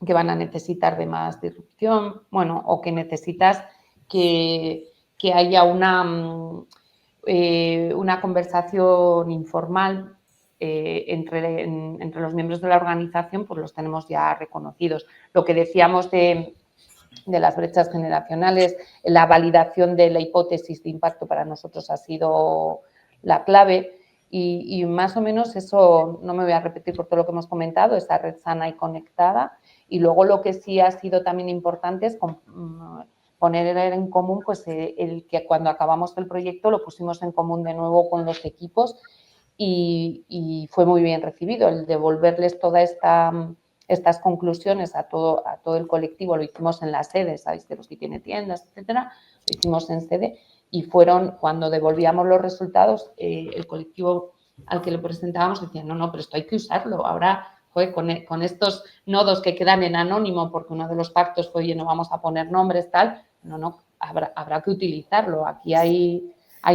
que van a necesitar de más disrupción, bueno, o que necesitas que haya una conversación informal entre los miembros de la organización, pues los tenemos ya reconocidos. Lo que decíamos de las brechas generacionales, la validación de la hipótesis de impacto para nosotros ha sido la clave. Y más o menos eso, no me voy a repetir por todo lo que hemos comentado, esa red sana y conectada. Y luego lo que sí ha sido también importante es poner en común pues, el que cuando acabamos el proyecto lo pusimos en común de nuevo con los equipos y fue muy bien recibido. El devolverles toda estas conclusiones a todo el colectivo, lo hicimos en la sede, ¿sabéis? De los que tiene tiendas, etcétera, lo hicimos en sede y fueron, cuando devolvíamos los resultados, el colectivo al que lo presentábamos decía, no, pero esto hay que usarlo, ahora con estos nodos que quedan en anónimo, porque uno de los pactos fue, oye, no vamos a poner nombres, tal, no, habrá que utilizarlo, aquí hay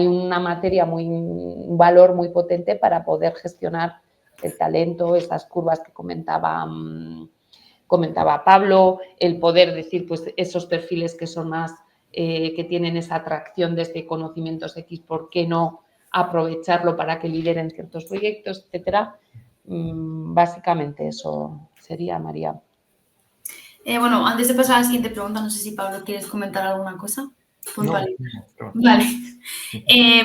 una materia, un valor muy potente para poder gestionar el talento, esas curvas que comentaba Pablo, el poder decir, pues esos perfiles que son más, que tienen esa atracción desde conocimientos X, ¿por qué no aprovecharlo para que lideren ciertos proyectos, etcétera? Básicamente eso sería, María. Bueno, antes de pasar a la siguiente pregunta, no sé si Pablo quieres comentar alguna cosa. No. Vale.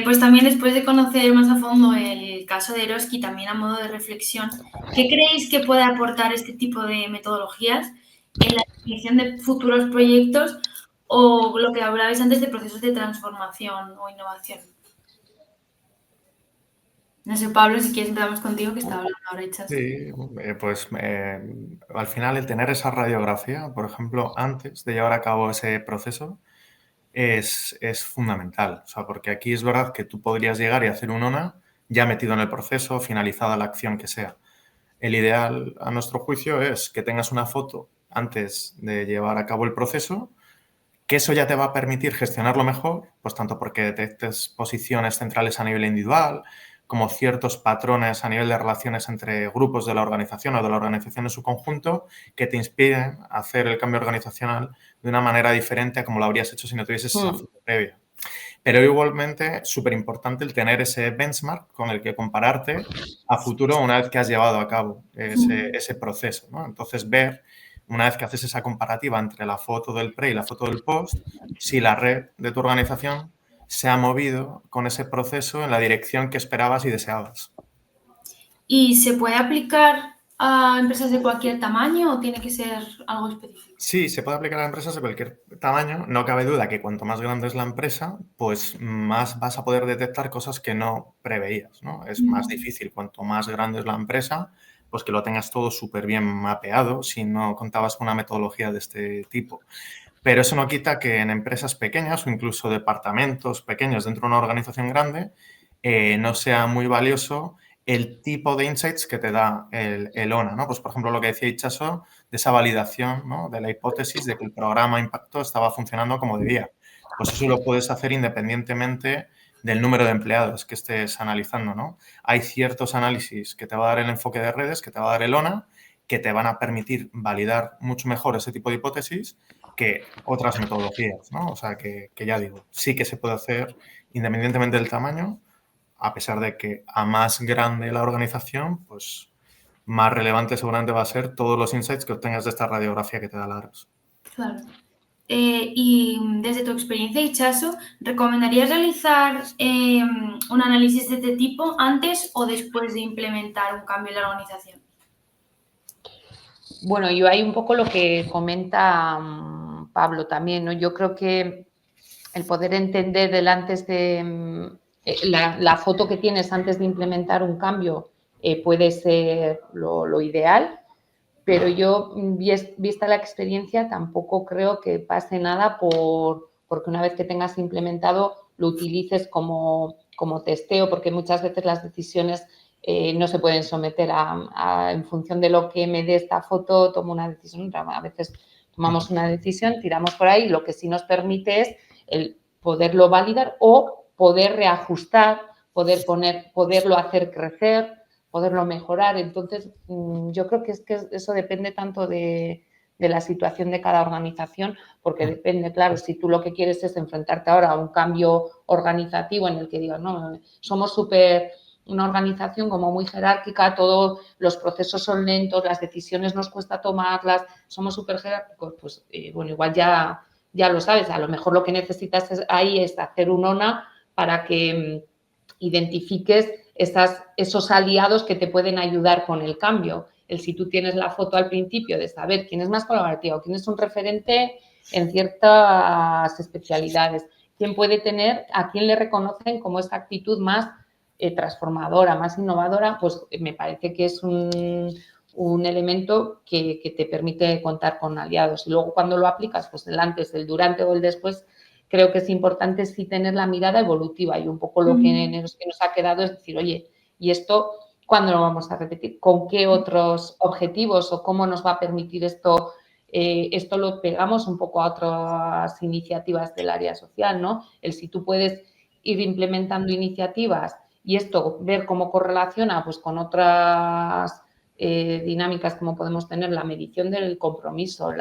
Pues también después de conocer más a fondo el caso de Eroski, también a modo de reflexión, ¿qué creéis que puede aportar este tipo de metodologías en la definición de futuros proyectos o lo que hablabais antes de procesos de transformación o innovación? No sé, Pablo, si quieres empezamos contigo, que está hablando ahora Ichas. Sí, pues al final el tener esa radiografía, por ejemplo, antes de llevar a cabo ese proceso, es fundamental. O sea, porque aquí es verdad que tú podrías llegar y hacer un ONA ya metido en el proceso, finalizada la acción que sea. El ideal, a nuestro juicio, es que tengas una foto antes de llevar a cabo el proceso, que eso ya te va a permitir gestionarlo mejor, pues tanto porque detectes posiciones centrales a nivel individual, como ciertos patrones a nivel de relaciones entre grupos de la organización o de la organización en su conjunto que te inspiren a hacer el cambio organizacional de una manera diferente a como lo habrías hecho si no tuvieses esa foto previa. Pero igualmente, súper importante el tener ese benchmark con el que compararte a futuro una vez que has llevado a cabo ese proceso, ¿no? Entonces, ver, una vez que haces esa comparativa entre la foto del pre y la foto del post, si la red de tu organización se ha movido con ese proceso en la dirección que esperabas y deseabas. ¿Y se puede aplicar a empresas de cualquier tamaño o tiene que ser algo específico? Sí, se puede aplicar a empresas de cualquier tamaño. No cabe duda que cuanto más grande es la empresa, pues más vas a poder detectar cosas que no preveías, ¿no? Es más difícil cuanto más grande es la empresa, pues que lo tengas todo súper bien mapeado si no contabas con una metodología de este tipo. Pero eso no quita que en empresas pequeñas o incluso departamentos pequeños dentro de una organización grande no sea muy valioso el tipo de insights que te da el ONA, ¿no? Pues, por ejemplo, lo que decía Itxaso, de esa validación, ¿no? De la hipótesis de que el programa Impacto estaba funcionando como debía. Pues eso lo puedes hacer independientemente del número de empleados que estés analizando, ¿no? Hay ciertos análisis que te va a dar el enfoque de redes, que te va a dar el ONA, que te van a permitir validar mucho mejor ese tipo de hipótesis que otras metodologías, ¿no? O sea, que ya digo, sí que se puede hacer independientemente del tamaño, a pesar de que a más grande la organización, pues más relevante seguramente va a ser todos los insights que obtengas de esta radiografía que te da la AROS. Claro. Y desde tu experiencia, Itxaso, ¿recomendarías realizar un análisis de este tipo antes o después de implementar un cambio en la organización? Bueno, yo hay un poco lo que comenta Pablo también, ¿no? Yo creo que el poder entender antes de la foto que tienes antes de implementar un cambio puede ser lo ideal, pero yo, vista la experiencia, tampoco creo que pase nada porque una vez que tengas implementado lo utilices como testeo, porque muchas veces las decisiones no se pueden someter en función de lo que me dé esta foto, tomo una decisión, a veces tomamos una decisión, tiramos por ahí, lo que sí nos permite es el poderlo validar o poder reajustar, poderlo hacer crecer, poderlo mejorar. Entonces, yo creo que eso depende tanto de la situación de cada organización, porque depende, claro, si tú lo que quieres es enfrentarte ahora a un cambio organizativo en el que digas, no, somos una organización como muy jerárquica, todos los procesos son lentos, las decisiones nos cuesta tomarlas, somos súper jerárquicos, pues bueno, igual ya lo sabes, a lo mejor lo que necesitas ahí es hacer un ONA para que identifiques esos aliados que te pueden ayudar con el cambio. Si tú tienes la foto al principio de saber quién es más colaborativo, quién es un referente en ciertas especialidades, quién puede tener, a quién le reconocen como esta actitud más transformadora, más innovadora, pues me parece que es un elemento que te permite contar con aliados. Y luego cuando lo aplicas, pues el antes, el durante o el después, creo que es importante sí tener la mirada evolutiva y un poco lo que nos ha quedado es decir, oye, ¿y esto cuándo lo vamos a repetir? ¿Con qué otros objetivos o cómo nos va a permitir esto? Esto lo pegamos un poco a otras iniciativas del área social, ¿no? Si tú puedes ir implementando iniciativas y esto ver cómo correlaciona pues, con otras dinámicas como podemos tener la medición del compromiso,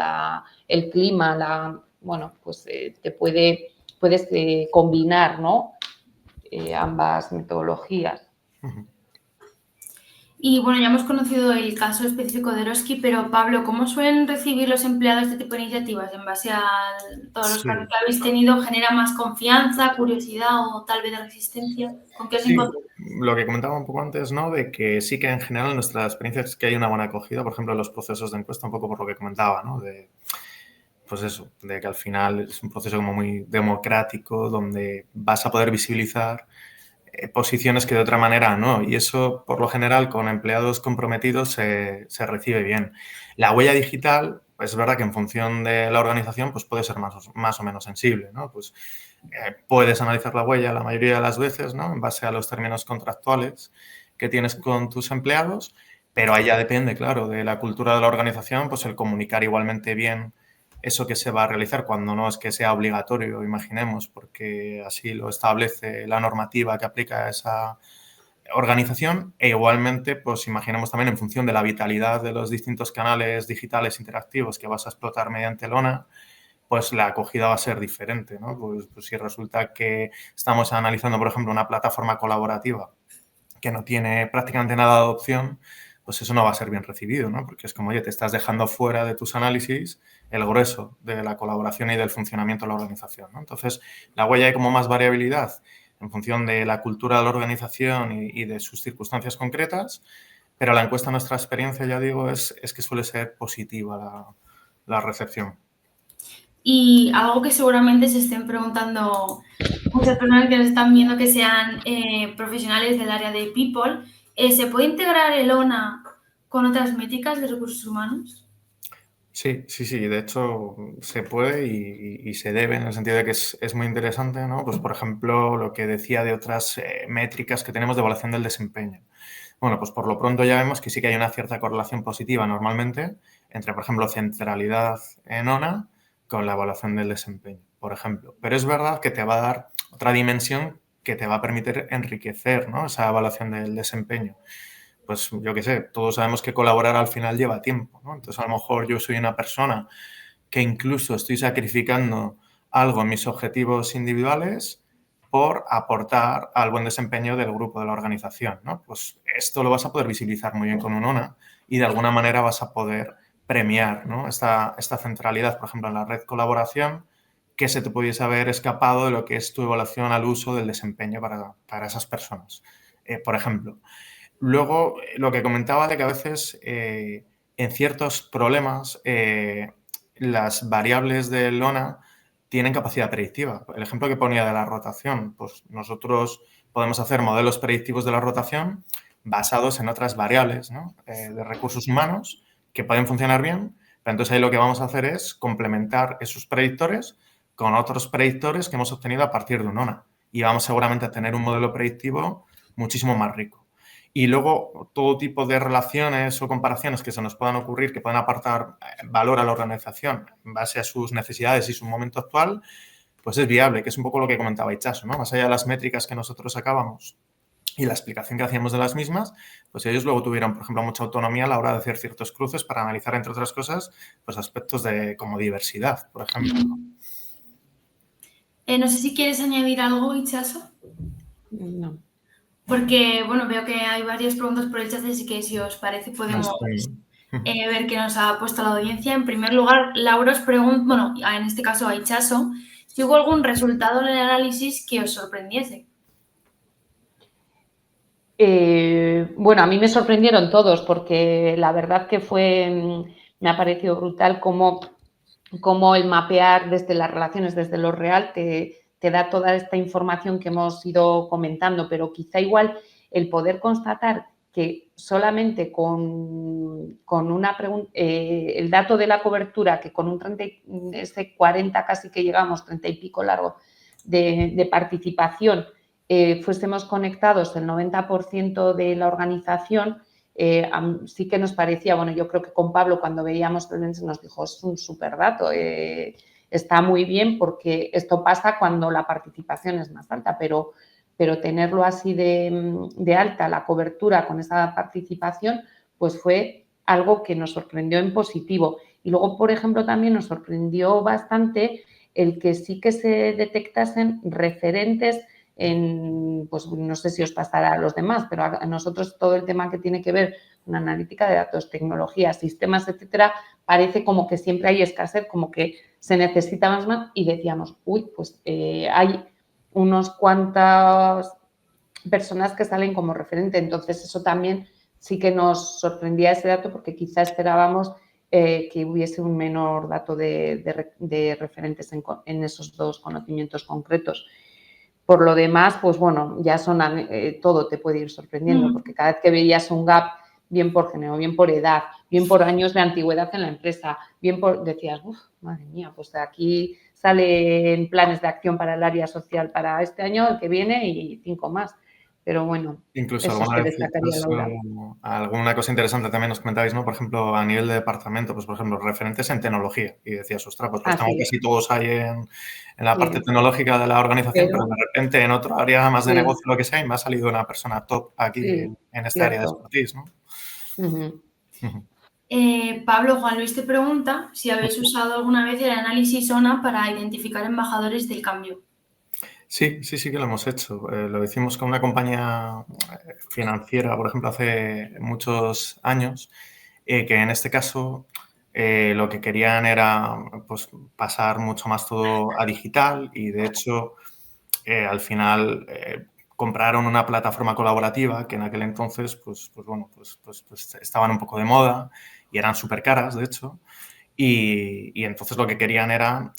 el clima, bueno, pues puedes combinar, ¿no? Ambas metodologías. Y bueno, ya hemos conocido el caso específico de Eroski, pero Pablo, ¿cómo suelen recibir los empleados este tipo de iniciativas? En base a todos los casos que habéis tenido, ¿genera más confianza, curiosidad o tal vez resistencia? ¿Con qué os encontráis? Lo que comentaba un poco antes, ¿no? De que sí que en general nuestra experiencia es que hay una buena acogida, por ejemplo, en los procesos de encuesta, un poco por lo que comentaba, ¿no? Pues eso, de que al final es un proceso como muy democrático, donde vas a poder visibilizar posiciones que de otra manera no. Y eso, por lo general, con empleados comprometidos se recibe bien. La huella digital, pues es verdad que en función de la organización, pues puede ser más o menos sensible, ¿no? Pues puedes analizar la huella la mayoría de las veces, ¿no? En base a los términos contractuales que tienes con tus empleados, pero ahí ya depende, claro, de la cultura de la organización, pues el comunicar igualmente bien eso que se va a realizar cuando no es que sea obligatorio, imaginemos, porque así lo establece la normativa que aplica a esa organización e igualmente, pues imaginemos también en función de la vitalidad de los distintos canales digitales interactivos que vas a explotar mediante Lona, pues la acogida va a ser diferente, ¿no? Pues si resulta que estamos analizando, por ejemplo, una plataforma colaborativa que no tiene prácticamente nada de adopción, pues eso no va a ser bien recibido, ¿no? Porque es como, oye, te estás dejando fuera de tus análisis el grueso de la colaboración y del funcionamiento de la organización, ¿no? Entonces, la huella hay como más variabilidad en función de la cultura de la organización y de sus circunstancias concretas, pero la encuesta, nuestra experiencia, ya digo, es que suele ser positiva la recepción. Y algo que seguramente se estén preguntando muchas personas que nos están viendo que sean profesionales del área de People, ¿se puede integrar el ONA con otras métricas de recursos humanos? Sí. De hecho, se puede y se debe en el sentido de que es muy interesante, ¿no? Pues, por ejemplo, lo que decía de otras métricas que tenemos de evaluación del desempeño. Bueno, pues por lo pronto ya vemos que sí que hay una cierta correlación positiva normalmente entre, por ejemplo, centralidad en ONA con la evaluación del desempeño, por ejemplo. Pero es verdad que te va a dar otra dimensión que te va a permitir enriquecer, ¿no? Esa evaluación del desempeño. Pues yo qué sé, todos sabemos que colaborar al final lleva tiempo, ¿no? Entonces, a lo mejor yo soy una persona que incluso estoy sacrificando algo en mis objetivos individuales por aportar al buen desempeño del grupo de la organización, ¿no? Pues esto lo vas a poder visibilizar muy bien con un ONA y de alguna manera vas a poder premiar, ¿no? Esta centralidad, por ejemplo, en la red colaboración, que se te pudiese haber escapado de lo que es tu evaluación al uso del desempeño para esas personas, por ejemplo. Luego, lo que comentaba de que a veces en ciertos problemas las variables de Lona tienen capacidad predictiva. El ejemplo que ponía de la rotación, pues nosotros podemos hacer modelos predictivos de la rotación basados en otras variables, ¿no? De recursos humanos que pueden funcionar bien, pero entonces ahí lo que vamos a hacer es complementar esos predictores con otros predictores que hemos obtenido a partir de un ONA. Y vamos seguramente a tener un modelo predictivo muchísimo más rico. Y luego, todo tipo de relaciones o comparaciones que se nos puedan ocurrir, que puedan aportar valor a la organización en base a sus necesidades y su momento actual, pues es viable, que es un poco lo que comentaba Itxaso, ¿no? Más allá de las métricas que nosotros sacábamos y la explicación que hacíamos de las mismas, pues ellos luego tuvieron, por ejemplo, mucha autonomía a la hora de hacer ciertos cruces para analizar, entre otras cosas, pues aspectos de como diversidad, por ejemplo. No sé si quieres añadir algo, Itxaso. No. Porque, bueno, veo que hay varias preguntas por el chat, así que si os parece podemos ver qué nos ha puesto la audiencia. En primer lugar, Laura os pregunta, bueno, en este caso a Itxaso, si hubo algún resultado en el análisis que os sorprendiese. Bueno, a mí me sorprendieron todos porque la verdad que me ha parecido brutal cómo el mapear desde las relaciones, desde lo real, te da toda esta información que hemos ido comentando, pero quizá igual el poder constatar que solamente con una pregunta, el dato de la cobertura, que con ese 40 casi que llegamos, 30 y pico largo de participación, fuésemos conectados el 90% de la organización, sí que nos parecía, bueno, yo creo que con Pablo cuando veíamos nos dijo, es un súper dato, está muy bien porque esto pasa cuando la participación es más alta, pero tenerlo así de alta, la cobertura con esa participación, pues fue algo que nos sorprendió en positivo. Y luego, por ejemplo, también nos sorprendió bastante el que sí que se detectasen referentes pues no sé si os pasará a los demás, pero a nosotros todo el tema que tiene que ver con analítica de datos, tecnología, sistemas, etcétera, parece como que siempre hay escasez, como que se necesita más y decíamos, uy, pues hay unos cuantas personas que salen como referente, entonces eso también sí que nos sorprendía ese dato porque quizá esperábamos que hubiese un menor dato de referentes en esos dos conocimientos concretos. Por lo demás, pues bueno, ya todo te puede ir sorprendiendo, porque cada vez que veías un gap, bien por género, bien por edad, bien por años de antigüedad en la empresa, decías, madre mía, pues de aquí salen planes de acción para el área social para este año, el que viene y 5 más. Pero bueno, incluso eso alguna se vez, destacaría, Laura. alguna cosa interesante también nos comentabais, ¿no? Por ejemplo, a nivel de departamento, pues por ejemplo, referentes en tecnología. Y decías, ostras, pues estamos casi todos ahí en la parte tecnológica de la organización, pero de repente en otro área más de negocio, lo que sea, y me ha salido una persona top aquí en esta área de expertise, ¿no? Pablo, Juan Luis te pregunta si habéis usado alguna vez el análisis ONA para identificar embajadores del cambio. Sí que lo hemos hecho. Lo hicimos con una compañía financiera, por ejemplo, hace muchos años, que en este caso lo que querían era pues, pasar mucho más todo a digital y, de hecho, al final compraron una plataforma colaborativa que en aquel entonces pues estaban un poco de moda y eran súper caras, de hecho, y entonces lo que querían era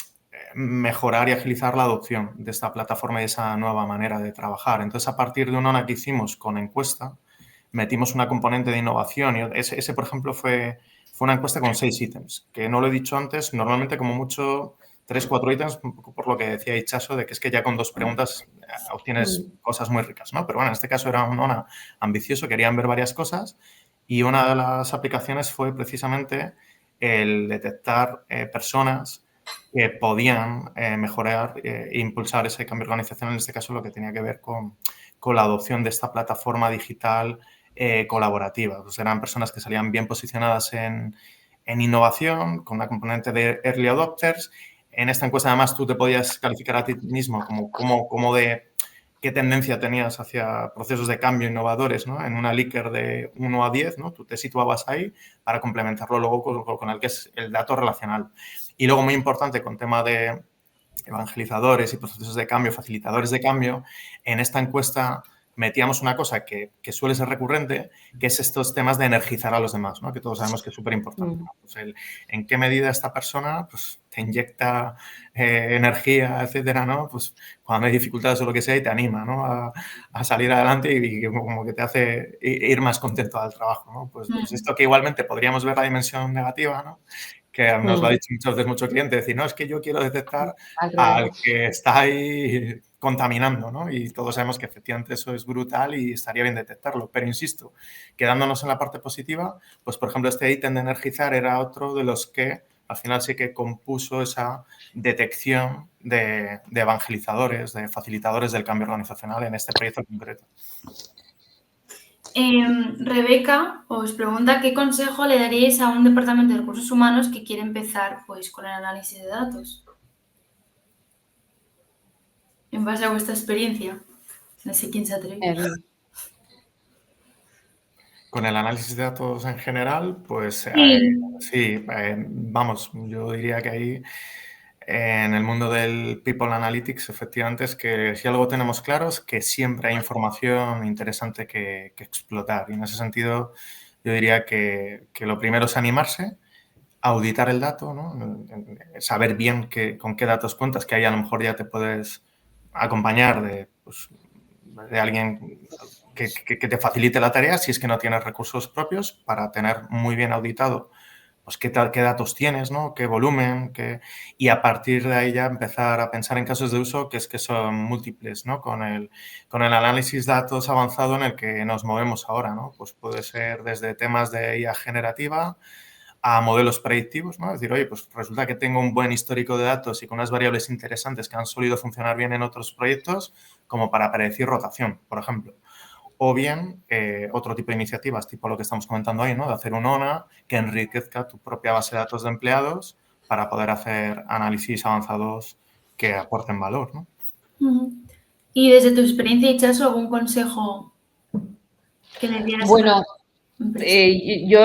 mejorar y agilizar la adopción de esta plataforma y de esa nueva manera de trabajar. Entonces, a partir de un ONA que hicimos con encuesta, metimos una componente de innovación y ese por ejemplo, fue una encuesta con 6 ítems, que no lo he dicho antes, normalmente como mucho 3, 4 ítems, un poco por lo que decía Itxaso, de que es que ya con 2 preguntas obtienes cosas muy ricas, ¿no? Pero bueno, en este caso era un ONA ambicioso, querían ver varias cosas y una de las aplicaciones fue precisamente el detectar personas que podían mejorar e impulsar ese cambio organizacional, en este caso lo que tenía que ver con la adopción de esta plataforma digital colaborativa. Pues eran personas que salían bien posicionadas en innovación, con una componente de early adopters. En esta encuesta, además, tú te podías calificar a ti mismo como de qué tendencia tenías hacia procesos de cambio innovadores, ¿no? En una Likert de 1 a 10, ¿no? Tú te situabas ahí para complementarlo luego con el que es el dato relacional. Y luego, muy importante, con tema de evangelizadores y procesos de cambio, facilitadores de cambio, en esta encuesta metíamos una cosa que suele ser recurrente, que es estos temas de energizar a los demás, ¿no? Que todos sabemos que es súper importante, ¿no? Pues en qué medida esta persona pues, te inyecta energía, etcétera, ¿no? Pues cuando hay dificultades o lo que sea y te anima, ¿no? A salir adelante y como que te hace ir más contento al trabajo, ¿no? Pues esto que igualmente podríamos ver la dimensión negativa, ¿no? Que nos lo ha dicho muchas veces mucho cliente, decir, no, es que yo quiero detectar al que está ahí contaminando, ¿no? Y todos sabemos que efectivamente eso es brutal y estaría bien detectarlo. Pero insisto, quedándonos en la parte positiva, pues por ejemplo este ítem de energizar era otro de los que al final sí que compuso esa detección de evangelizadores, de facilitadores del cambio organizacional en este proyecto en concreto. Rebeca os pregunta qué consejo le daríais a un departamento de recursos humanos que quiere empezar pues, con el análisis de datos. En base a vuestra experiencia. No sé quién se atreve. Con el análisis de datos en general, pues sí, vamos, yo diría que ahí en el mundo del People Analytics, efectivamente, es que si algo tenemos claro es que siempre hay información interesante que explotar. Y en ese sentido, yo diría que lo primero es animarse, auditar el dato, ¿no? Saber bien con qué datos cuentas, que ahí a lo mejor ya te puedes acompañar de alguien que te facilite la tarea si es que no tienes recursos propios para tener muy bien auditado pues qué datos tienes, ¿no? Qué volumen, y a partir de ahí ya empezar a pensar en casos de uso que son múltiples, ¿no? Con el análisis de datos avanzado en el que nos movemos ahora, ¿no? Pues puede ser desde temas de IA generativa a modelos predictivos, ¿no? Es decir, oye, pues resulta que tengo un buen histórico de datos y con unas variables interesantes que han solido funcionar bien en otros proyectos, como para predecir rotación, por ejemplo. O bien otro tipo de iniciativas, tipo lo que estamos comentando ahí, ¿no? De hacer un ONA que enriquezca tu propia base de datos de empleados para poder hacer análisis avanzados que aporten valor, ¿no? Y desde tu experiencia, Itxaso, ¿algún consejo que le dieras? Bueno, yo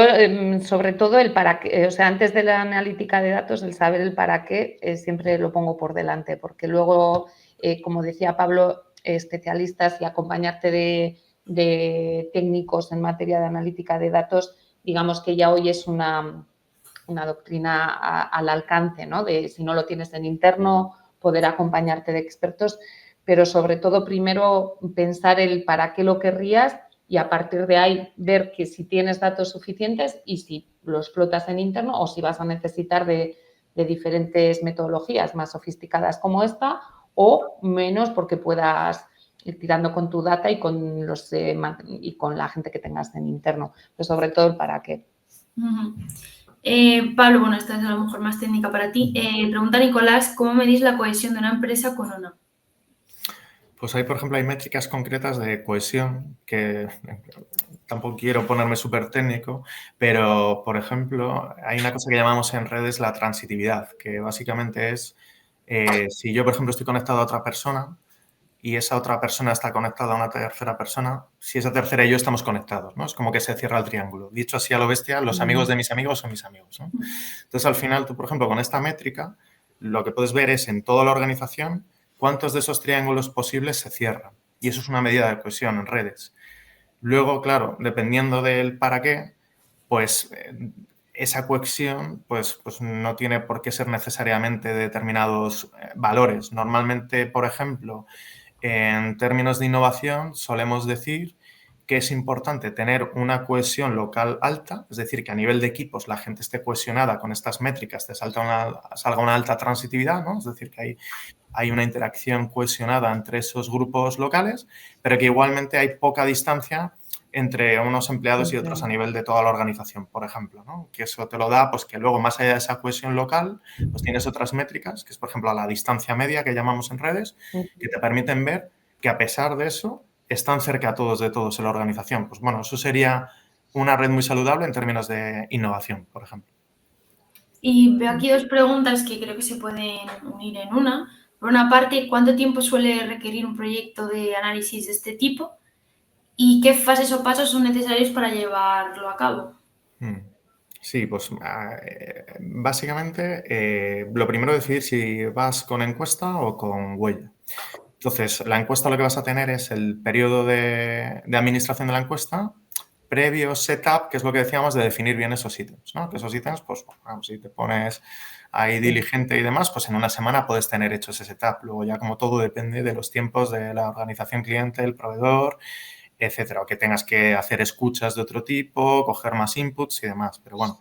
sobre todo el para qué, o sea, antes de la analítica de datos, el saber el para qué siempre lo pongo por delante, porque luego, como decía Pablo, especialistas y acompañarte de técnicos en materia de analítica de datos, digamos que ya hoy es una doctrina al alcance, ¿no? De si no lo tienes en interno, poder acompañarte de expertos, pero sobre todo primero pensar el para qué lo querrías y a partir de ahí ver que si tienes datos suficientes y si lo explotas en interno o si vas a necesitar de diferentes metodologías más sofisticadas como esta o menos porque puedas ir tirando con tu data y con la gente que tengas en interno, pero sobre todo el para qué. Pablo, bueno, esta es a lo mejor más técnica para ti. Pregunta Nicolás, ¿cómo medís la cohesión de una empresa con ONA? Pues ahí, por ejemplo, hay métricas concretas de cohesión que tampoco quiero ponerme súper técnico, pero, por ejemplo, hay una cosa que llamamos en redes la transitividad, que básicamente es si yo, por ejemplo, estoy conectado a otra persona y esa otra persona está conectada a una tercera persona, si esa tercera y yo estamos conectados, ¿no? Es como que se cierra el triángulo. Dicho así a lo bestia, los amigos de mis amigos son mis amigos, ¿no? Entonces, al final, tú, por ejemplo, con esta métrica, lo que puedes ver es en toda la organización cuántos de esos triángulos posibles se cierran. Y eso es una medida de cohesión en redes. Luego, claro, dependiendo del para qué, pues esa cohesión pues no tiene por qué ser necesariamente determinados valores. Normalmente, por ejemplo, en términos de innovación solemos decir que es importante tener una cohesión local alta, es decir, que a nivel de equipos la gente esté cohesionada con estas métricas, te salga una alta transitividad, ¿no? Es decir, que hay una interacción cohesionada entre esos grupos locales, pero que igualmente hay poca distancia entre unos empleados y otros a nivel de toda la organización, por ejemplo, ¿no? Que eso te lo da, pues que luego más allá de esa cohesión local, pues tienes otras métricas, que es por ejemplo la distancia media que llamamos en redes, que te permiten ver que a pesar de eso están cerca todos de todos en la organización. Pues bueno, eso sería una red muy saludable en términos de innovación, por ejemplo. Y veo aquí dos preguntas que creo que se pueden unir en una. Por una parte, ¿cuánto tiempo suele requerir un proyecto de análisis de este tipo? ¿Y qué fases o pasos son necesarios para llevarlo a cabo? Sí, pues básicamente lo primero es decidir si vas con encuesta o con huella. Entonces, la encuesta lo que vas a tener es el periodo de administración de la encuesta, previo setup, que es lo que decíamos de definir bien esos ítems, ¿no? Que esos ítems, pues, bueno, si te pones ahí diligente y demás, pues en una semana puedes tener hecho ese setup. Luego ya como todo depende de los tiempos de la organización cliente, el proveedor, etcétera. O que tengas que hacer escuchas de otro tipo, coger más inputs y demás. Pero bueno,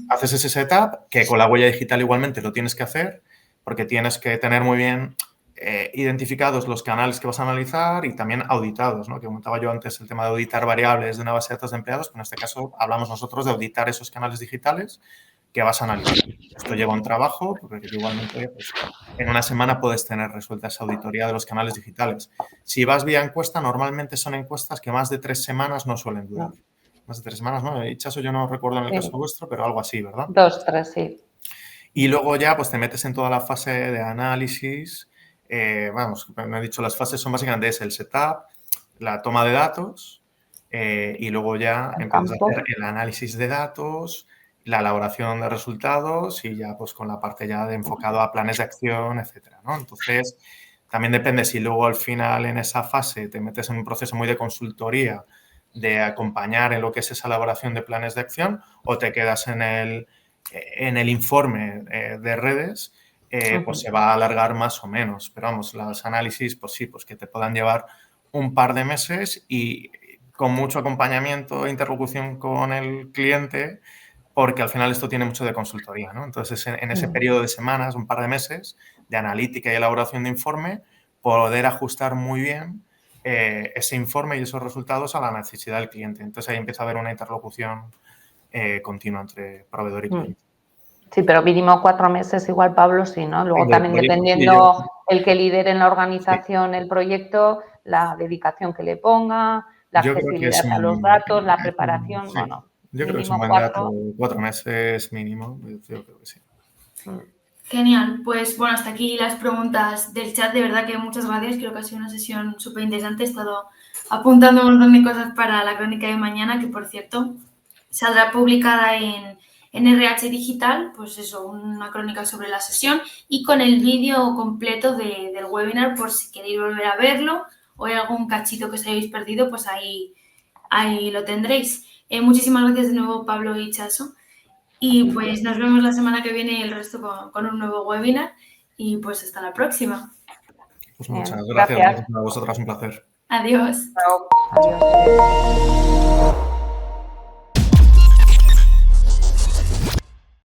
haces ese setup que con la huella digital igualmente lo tienes que hacer porque tienes que tener muy bien identificados los canales que vas a analizar y también auditados, ¿no? Que comentaba yo antes el tema de auditar variables de una base de datos de empleados, pero en este caso hablamos nosotros de auditar esos canales digitales que vas a analizar. Esto lleva un trabajo, porque igualmente pues, en una semana puedes tener resuelta esa auditoría de los canales digitales. Si vas vía encuesta, normalmente son encuestas que más de 3 semanas no suelen durar. Más de 3 semanas, ¿no? Chaso, yo no recuerdo en el caso vuestro, pero algo así, ¿verdad? 2, 3, sí. Y luego ya pues te metes en toda la fase de análisis. Vamos, no he dicho, las fases son básicamente el setup, la toma de datos y luego ya empiezas a hacer el análisis de datos, la elaboración de resultados y ya pues con la parte ya de enfocado a planes de acción, etcétera, ¿no? Entonces, también depende si luego al final en esa fase te metes en un proceso muy de consultoría, de acompañar en lo que es esa elaboración de planes de acción o te quedas en el informe de redes, pues se va a alargar más o menos. Pero vamos, los análisis, pues sí, pues que te puedan llevar un par de meses y con mucho acompañamiento e interlocución con el cliente, porque al final esto tiene mucho de consultoría, ¿no? Entonces, en ese periodo de semanas, un par de meses de analítica y elaboración de informe, poder ajustar muy bien ese informe y esos resultados a la necesidad del cliente. Entonces, ahí empieza a haber una interlocución continua entre proveedor y cliente. Sí, pero mínimo 4 meses igual, Pablo, sí, ¿no? Luego también dependiendo el que lidere en la organización el proyecto, la dedicación que le ponga, la accesibilidad a los datos, la preparación, bueno. Yo creo que es un buen dato, 4 meses mínimo, yo creo que sí. Genial, pues bueno, hasta aquí las preguntas del chat, de verdad que muchas gracias, creo que ha sido una sesión súper interesante, he estado apuntando un montón de cosas para la crónica de mañana, que por cierto saldrá publicada en RH Digital, pues eso, una crónica sobre la sesión y con el vídeo completo del webinar por si queréis volver a verlo o hay algún cachito que os hayáis perdido, pues ahí lo tendréis. Muchísimas gracias de nuevo, Pablo y Chaso. Y pues nos vemos la semana que viene y el resto con un nuevo webinar y pues hasta la próxima. Pues muchas gracias. A vosotras, un placer. Adiós. Adiós.